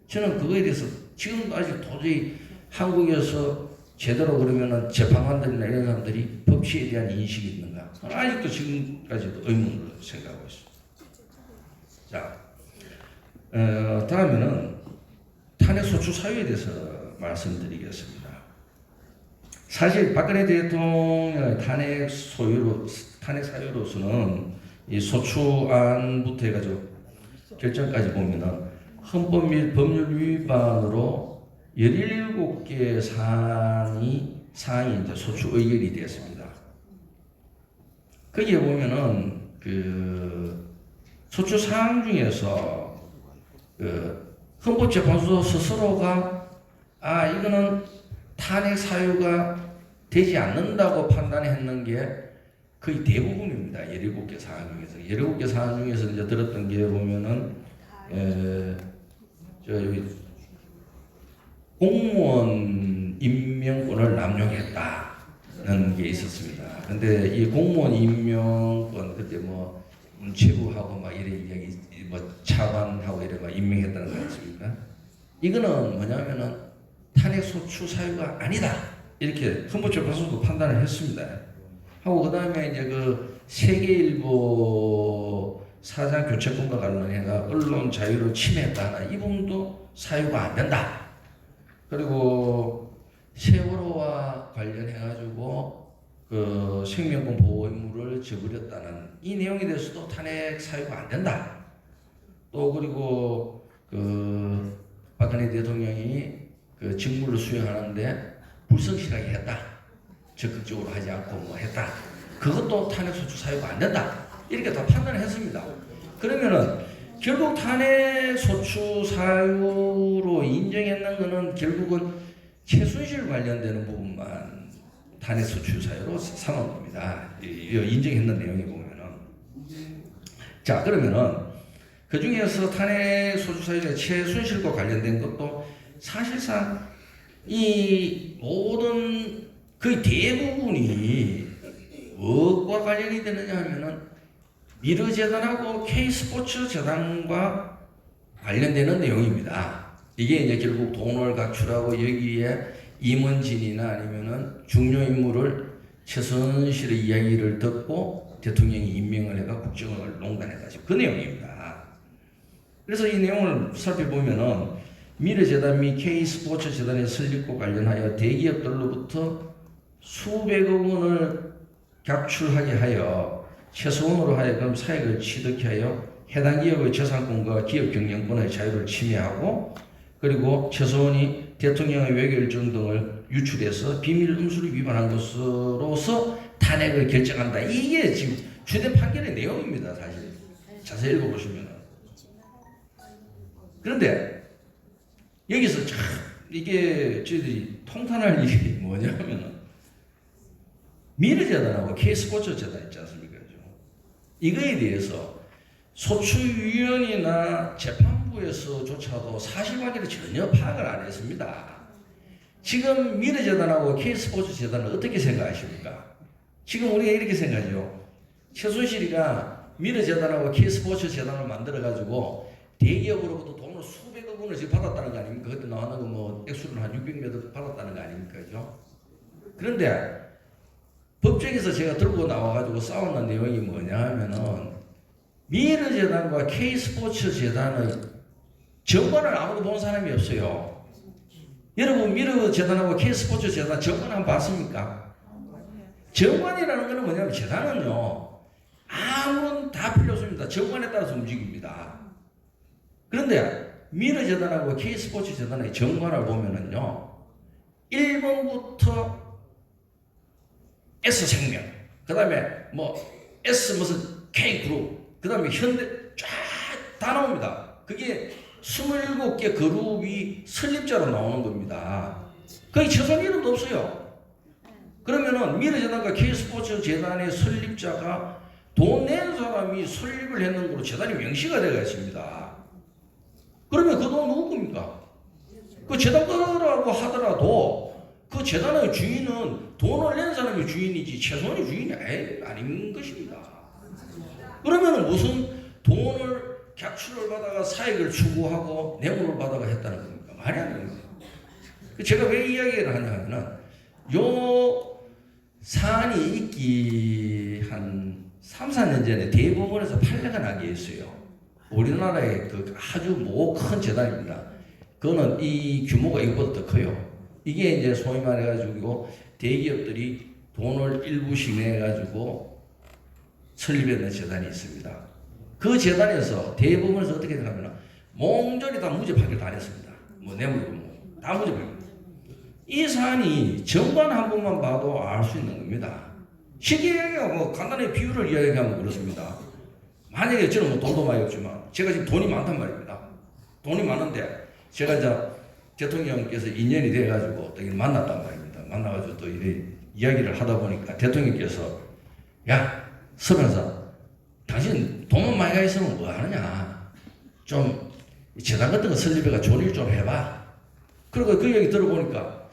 저는 그거에 대해서 지금 아직 도저히 한국에서 제대로 그러면은 재판관들이나 이런 사람들이 법치에 대한 인식이 있는가 아직도 지금까지도 의문으로 생각하고 있습니다. 자, 다음에는 탄핵 소추 사유에 대해서 말씀드리겠습니다. 사실 박근혜 대통령의 탄핵 사유로서는 이 소추안부터 해가지고 결정까지 보면은 헌법 및 법률 위반으로 17개 사항이 이제 소추 의결이 되었습니다. 거기에 보면은 소추 사항 중에서 헌법재판소 스스로가 이거는 탄핵 사유가 되지 않는다고 판단했는 게 거의 대부분입니다. 17개 사항 중에서 17개 사항 중에서 이제 들었던 게 보면은 공무원 임명권을 남용했다. 게 있었습니다. 근데 이 공무원 임명권 그때 뭐 문체부하고 막 이런 이야기 뭐 차관하고 이래 막 임명했다는 거 아닙니까? 이거는 뭐냐면은 탄핵 소추 사유가 아니다 이렇게 헌법재판소도 판단을 했습니다. 하고 그다음에 이제 그 세계일보 사장 교체권과 관련해가 언론 자유를 침해했다 하나 이 부분도 사유가 안 된다. 그리고 세월호와 관련해가지고 그 생명권 보호 의무를 저버렸다는 이 내용에 대해서도 탄핵 사유가 안 된다. 또 그리고 그 박근혜 대통령이 그 직무를 수행하는데 불성실하게 했다. 적극적으로 하지 않고 뭐 했다. 그것도 탄핵 소추 사유가 안 된다. 이렇게 다 판단을 했습니다. 그러면은 결국 탄핵 소추 사유로 인정했는 거는 결국은 최순실 관련되는 부분만 탄핵 소추 사유로 삼은 겁니다. 인정했는 내용에 보면은. 자, 그러면은 그 중에서 탄핵 소추 사유에 최순실과 관련된 것도 사실상 이 모든 거의 대부분이 무엇과 관련이 되느냐 하면은 미르재단하고 K스포츠 재단과 관련되는 내용입니다. 이게 이제 결국 돈을 각출하고 여기에 임원진이나 아니면은 중요 인물을 최순실의 이야기를 듣고 대통령이 임명을 해가 국정을 농단해가지고 그 내용입니다. 그래서 이 내용을 살펴보면은 미르재단 및 K스포츠 재단의 설립과 관련하여 대기업들로부터 수백억 원을 각출하게 하여 최소한으로 하여금 사익을 취득해 하여 해당 기업의 재산권과 기업 경영권의 자유를 침해하고 그리고 최소한이 대통령의 외교 일정 등을 유출해서 비밀 음수를 위반한 것으로서 탄핵을 결정한다. 이게 지금 주된 판결의 내용입니다. 사실 자세히 읽어보시면. 그런데 여기서 참 이게 저희들이 통탄할 일이 뭐냐면은 미르재단하고 K스포츠 재단 있지 않습니까? 이거에 대해서 소추위원이나 재판부에서조차도 사실관계를 전혀 파악을 안 했습니다. 지금 미르재단하고 K스포츠 재단은 어떻게 생각하십니까? 지금 우리가 이렇게 생각하죠. 최순실이가 미르재단하고 K스포츠 재단을 만들어가지고 대기업으로부터 돈을 수백억 원을 지금 받았다는 거 아닙니까? 그때 나왔는 거 뭐 액수는 한 600몇 억 받았다는 거 아닙니까? 그죠? 그런데 법정에서 제가 들고 나와가지고 싸우는 내용이 뭐냐 하면은 미르재단과 K스포츠 재단의 정권을 아무도 본 사람이 없어요. 여러분 미르재단하고 K스포츠 재단 정권 한번 봤습니까? 정관이라는 것은 뭐냐면 재단은요 아무런 다 필요 없습니다. 정관에 따라서 움직입니다. 그런데 미르재단하고 K스포츠 재단의 정관을 보면은요 1번부터 S생명, 그 다음에 뭐 S 무슨 K그룹, 그 다음에 현대 쫙 다 나옵니다. 그게 27개 그룹이 설립자로 나오는 겁니다. 거의 최소한 이름도 없어요. 그러면은 미르재단과 K스포츠 재단의 설립자가 돈 낸 사람이 설립을 했는 걸로 재단이 명시가 되어 있습니다. 그러면 그 돈 누구 겁니까? 그 재단 거라고 하더라도 그 재단의 주인은 돈을 낸 사람이 주인이지 최소한이 주인이 아닌 것입니다. 그러면 무슨 돈을 객출을 받아가 사익을 추구하고 뇌물을 받아가 했다는 겁니까? 말이 안 됩니다. 제가 왜 이야기를 하냐면은 요 사안이 있기 한 3, 4년 전에 대법원에서 판례가 나게 했어요. 우리나라의 그 아주 큰 재단입니다. 그거는 이 규모가 이거보다 더 커요. 이게 이제 소위 말해가지고 대기업들이 돈을 일부씩 내가지고 설립했는 재단이 있습니다. 그 재단에서 대법원에서 어떻게 되냐면 몽졸이 다 무죄 판결 다 냈습니다. 뭐 뇌물도 다 무죄 판결. 이 사안이 정관 한 번만 봐도 알 수 있는 겁니다. 쉽게 얘기하고 간단히 비유를 이야기하면 그렇습니다. 만약에 저는 뭐 돈도 많이 없지만 제가 지금 돈이 많단 말입니다. 돈이 많은데 제가 이제 대통령께서 인연이 돼가지고 또 만났단 말입니다. 만나가지고 또 이래 이야기를 하다 보니까 대통령께서 야, 서 변호사, 당신 돈만 많이 가 있으면 뭐 하느냐? 좀 재단 같은 거 설립해가 조리를 좀 해봐. 그리고 그 얘기 들어보니까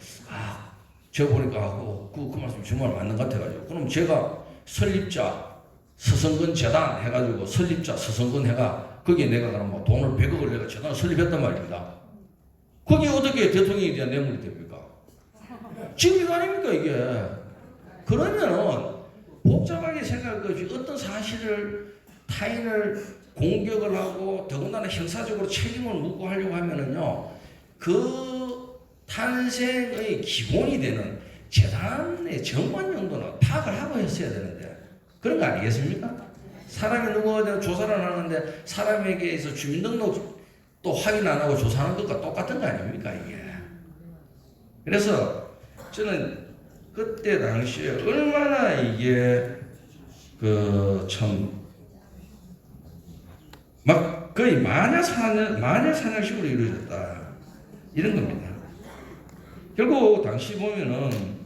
제가 보니까 그 말씀이 정말 맞는 것 같아가지고 그럼 제가 설립자 서성근 재단 해가지고 설립자 서성근 해가 거기에 내가 그럼 뭐 돈을 100억을 내가 재단을 설립했단 말입니다. 거기에 어떻게 대통령에 대한 뇌물이 됩니까? 지금 이거 아닙니까 이게? 그러면은 복잡하게 생각할 것이 어떤 사실을 타인을 공격을 하고 더군다나 형사적으로 책임을 묻고 하려고 하면은요 그 탄생의 기본이 되는 재단의 정관 용도는 파악을 하고 했어야 되는데 그런 거 아니겠습니까? 사람이 누구에 조사를 하는데 사람에게서 주민등록 또 확인 안 하고 조사하는 것과 똑같은 거 아닙니까 이게? 그래서 저는 그때 당시에 얼마나 이게 막 거의 마녀사냥식으로 이루어졌다 이런 겁니다. 결국 당시 보면은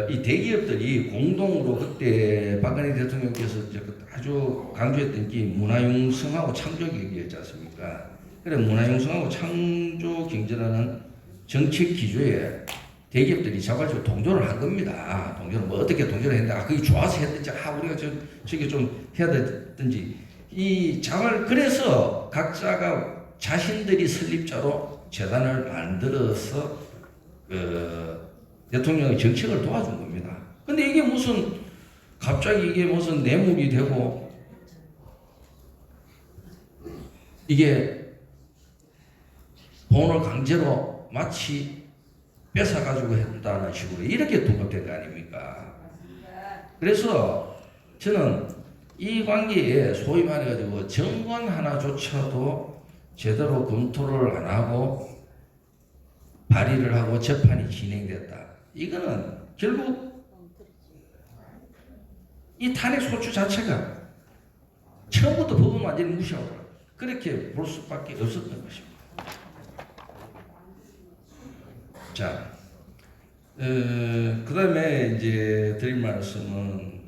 이 대기업들이 공동으로 그때 박근혜 대통령께서 아주 강조했던 게 문화융성하고 창조경제였지 않습니까? 그래 문화융성하고 창조 경제라는 정책 기조에 대기업들이 자발적으로 동조를 한 겁니다. 동조를 뭐 어떻게 동조를 했는데 그게 좋아서 했든지 우리가 저게 좀 해야 되든지 그래서 각자가 자신들이 설립자로 재단을 만들어서 대통령의 정책을 도와준 겁니다. 근데 이게 갑자기 이게 무슨 뇌물이 되고 이게 돈을 강제로 마치 뺏어가지고 했다는 식으로 이렇게 통합된 거 아닙니까? 그래서 저는 이 관계에 소위 말해가지고 정권 하나조차도 제대로 검토를 안 하고 발의를 하고 재판이 진행됐다. 이거는 결국 이 탄핵 소추 자체가 처음부터 법은 완전히 무시하고 그렇게 볼 수밖에 없었던 것입니다. 자, 그 다음에 이제 드릴 말씀은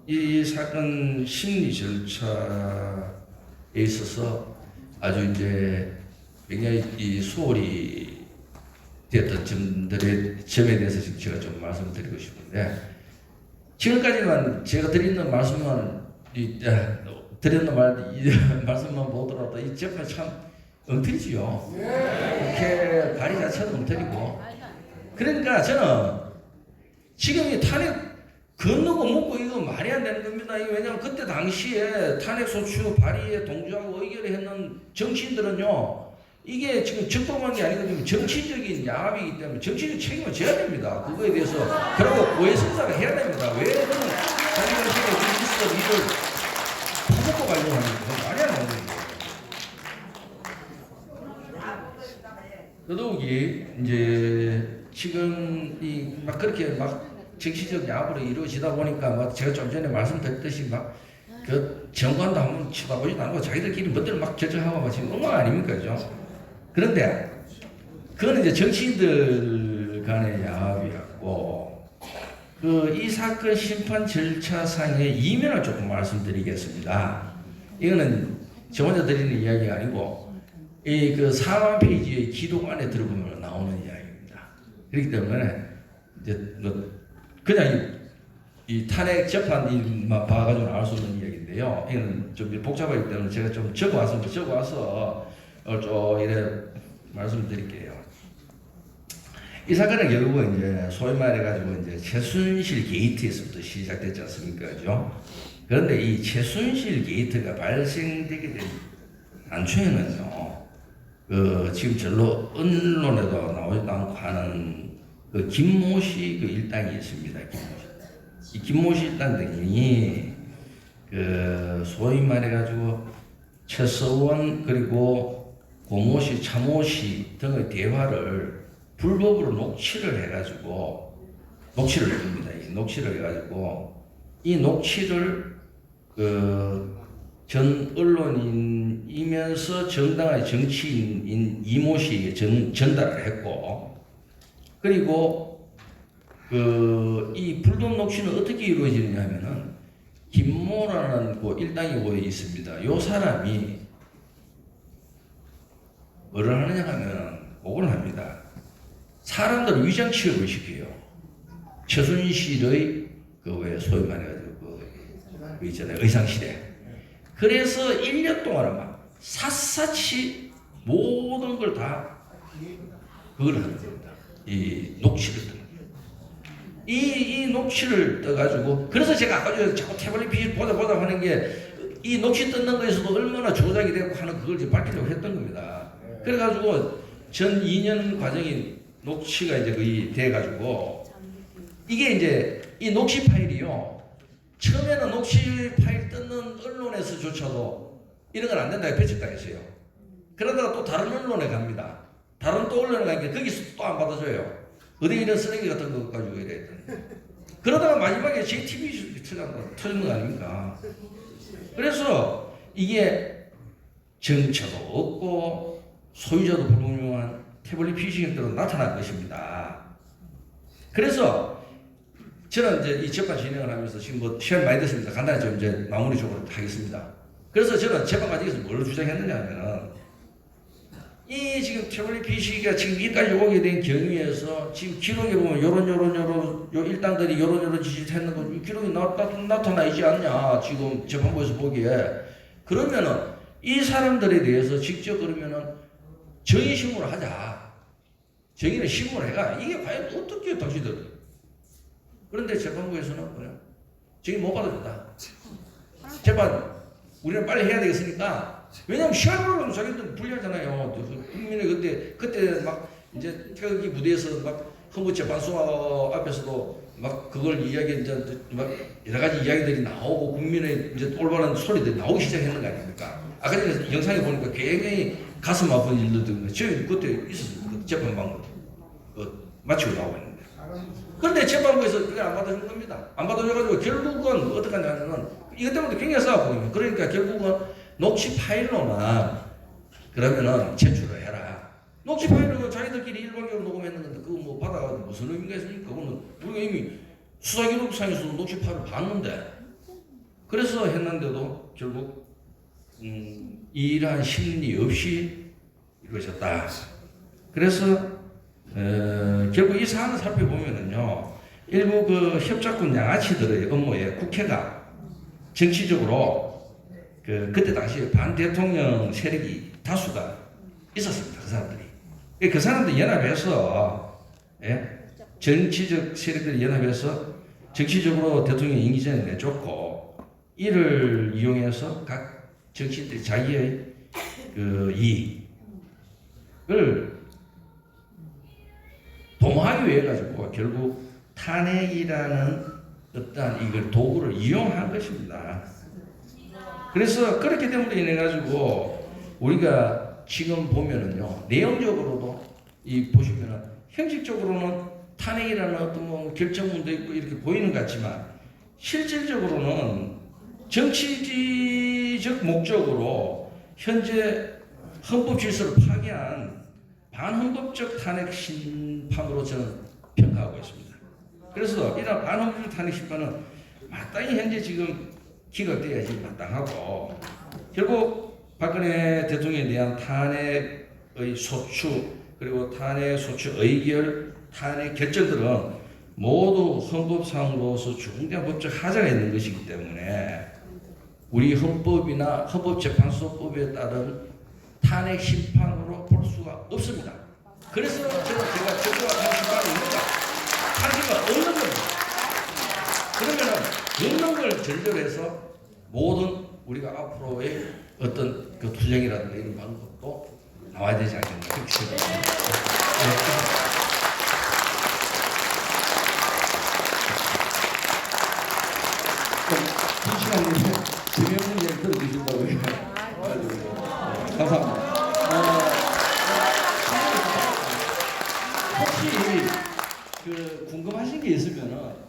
이 사건 심리 절차에 있어서 아주 이제 굉장히 이 소홀히 됐던 점에 대해서 지금 제가 좀 말씀드리고 싶은데 지금까지만 제가 드리는 말씀만 말씀만 보더라도 이 재판이 참 엉터리지요. 이렇게 발의 자체도 엉터리고. 그러니까 저는 지금 이 탄핵 건너고 묻고 이거 말이 안 되는 겁니다. 왜냐하면 그때 당시에 탄핵소추 발의에 동조하고 의결을 했는 정치인들은요. 이게 지금 적법한 게 아니고 정치적인 야합이기 때문에 정치적 책임을 져야 됩니다. 그거에 대해서. 그리고 고해성사를 해야 됩니다. 왜 그런 자기가 지금 있어 이걸 퍼먹고 가려고 합니까? 말이 안 되는 겁니다. 더더욱이 이제 지금 막 그렇게 막 정치적 야합으로 이루어지다 보니까 막 제가 좀 전에 말씀드렸듯이 막 그 정관도 한번 쳐다보지도 않고 자기들끼리 멋대로 막 결정하고 막 지금 엉망 아닙니까, 그죠? 그런데 그거는 이제 정치인들 간의 야합이었고 이 사건 심판 절차상의 이면을 조금 말씀드리겠습니다. 이거는 저 혼자 드리는 이야기가 아니고 그 4만 페이지의 기록 안에 들어보면 나오는 이야기입니다. 그렇기 때문에 이제 그냥 이 탄핵 재판만 봐가지고 나올 수 있는 이야기인데요. 이건 좀 복잡하기 때문에 제가 좀 적어와서 좀 이래 말씀드릴게요. 이 사건은 결국은 이제 소위 말해가지고 이제 최순실 게이트에서부터 시작됐지 않습니까, 그죠? 그런데 이 최순실 게이트가 발생되게 된 안초에는요. 지금 절로 언론에도 나오지도 않고 하는 김모 씨 일당이 있습니다. 이 김모 씨 일당 등이 소위 말해가지고 최서원 그리고 고모 씨, 차모 씨 등의 대화를 불법으로 녹취를 해가지고 녹취를 해줍니다. 이 녹취를 해가지고 이 녹취를 전 언론인이면서 정당의 정치인인 이모 씨에게 전달을 했고 그리고 이 불법 녹취는 어떻게 이루어지느냐 하면은 김모라는 일당이 있습니다. 요 사람이 뭐를 하느냐 하면 그걸 합니다. 사람들 위장 취업을 시켜요. 최순실의 그 왜 소위 말해가지고 그 있잖아요, 의상실에. 그래서 1년 동안 막 샅샅이 모든 걸 다 그걸 하는 겁니다. 이 녹취를 떠는 거예요. 이 녹취를 떠가지고, 그래서 제가 아까 전에 자꾸 태블릿 PC 보다 하는 게 이 녹취 뜯는 거에서도 얼마나 조작이 되고 하는 그걸 이제 밝히려고 했던 겁니다. 그래가지고 전 2년 과정이 녹취가 이제 거의 돼가지고, 이게 이제 이 녹취 파일이요, 처음에는 녹취 파일 뜯는 언론에서조차도 이런 건 안 된다고 배척당했어요. 그러다가 또 다른 언론에 갑니다. 다른 또 언론에 가니까 거기서 또 안 받아줘요. 어디 이런 쓰레기 같은 거 가지고 이래 했더니. 그러다가 마지막에 JTBC 터지는 거 아닙니까? 그래서 이게 정처도 없고 소유자도 불분명한 태블릿 PC들로 나타날 것입니다. 그래서 저는 이제 이 재판 진행을 하면서 지금 뭐 시간 많이 됐습니다. 간단히 좀 이제 마무리 쪽으로 하겠습니다. 그래서 저는 재판 과정에서 뭘 주장했느냐 하면은, 이 지금 태블릿 PC가 지금 여기까지 오게 된 경위에서 지금 기록에 보면 요런 일당들이 요런 짓을 했는 거 기록이 나타나 있지 않냐, 지금 재판부에서 보기에. 그러면은 이 사람들에 대해서 직접 그러면은 정의 신문을 하자. 정의를 신문을 해가. 이게 과연 어떻게 당신들. 그런데 재판부에서는 뭐냐? 정의 못 받아준다. 재판 우리는 빨리 해야 되겠으니까. 왜냐면 시간으로는 자기들 불리하잖아요. 국민의 그때 막 이제 태극기 무대에서 막 헌법재판소 앞에서도 막 그걸 이야기 이제 막 여러 가지 이야기들이 나오고 국민의 이제 올바른 소리들이 나오기 시작했는 거 아닙니까? 아까 전에 영상에 보니까 굉장히 가슴 아픈 일들도 저희 그때 있었습니다. 재판방 마치고 나오고 있는데. 그런데 재판부에서 이걸 안 받아준 겁니다. 안 받아줘가지고 결국은 어떻게 하냐면은 이것 때문에 굉장히 싸웠거든요. 그러니까 결국은 녹취 파일로만 그러면은 제출을 해라. 녹취 파일로 자기들끼리 일방적으로 녹음했는 건데 그거 뭐 받아가지고 무슨 의미가 있습니까? 그거는 우리가 이미 수사기록상에서도 녹취 파일을 봤는데. 그래서 했는데도 결국 이러한 심리 없이 이루어졌다. 그래서 결국 이 사안을 살펴보면은요, 일부 그 협작권 양아치들의 업무에 국회가 정치적으로 그때 당시에 반대통령 세력이 다수가 있었습니다. 그 사람들이. 그 사람들 연합해서, 정치적 세력들이 연합해서 정치적으로 대통령 임기 전에 내줬고, 이를 이용해서 각 정치인들이 자기의 그 이익을 도모하기 위해 가지고 결국 탄핵이라는 어떠한 이걸 도구를 이용한 것입니다. 그래서 그렇기 때문에 인해 가지고 우리가 지금 보면은요, 내용적으로도 이 보시면은 형식적으로는 탄핵이라는 어떤 뭐 결정문도 있고 이렇게 보이는 것 같지만 실질적으로는 정치적 목적으로 현재 헌법 질서를 파괴한 반헌법적 탄핵 심판으로 저는 평가하고 있습니다. 그래서 이런 반헌법적 탄핵 심판은 마땅히 현재 지금 기각돼야지 마땅하고, 결국 박근혜 대통령에 대한 탄핵의 소추, 그리고 탄핵 소추 의결, 탄핵 결정들은 모두 헌법상으로서 중대한 법적 하자가 있는 것이기 때문에 우리 헌법이나 헌법재판소법에 따른 탄핵 심판으로 볼 수가 없습니다. 그래서 제가 적정한 심판이 있는가? 탄핵은 없는 겁니다. 그러면은 없는 걸 전제해서 모든 우리가 앞으로의 어떤 그 투쟁이라든가 이런 방법도 나와야 되지 않겠나 그렇게 생각합니다. 이 시간에 재미없는 얘기 들어주신다고 해요. 감사합니다. 혹시 그 궁금하신 게 있으면은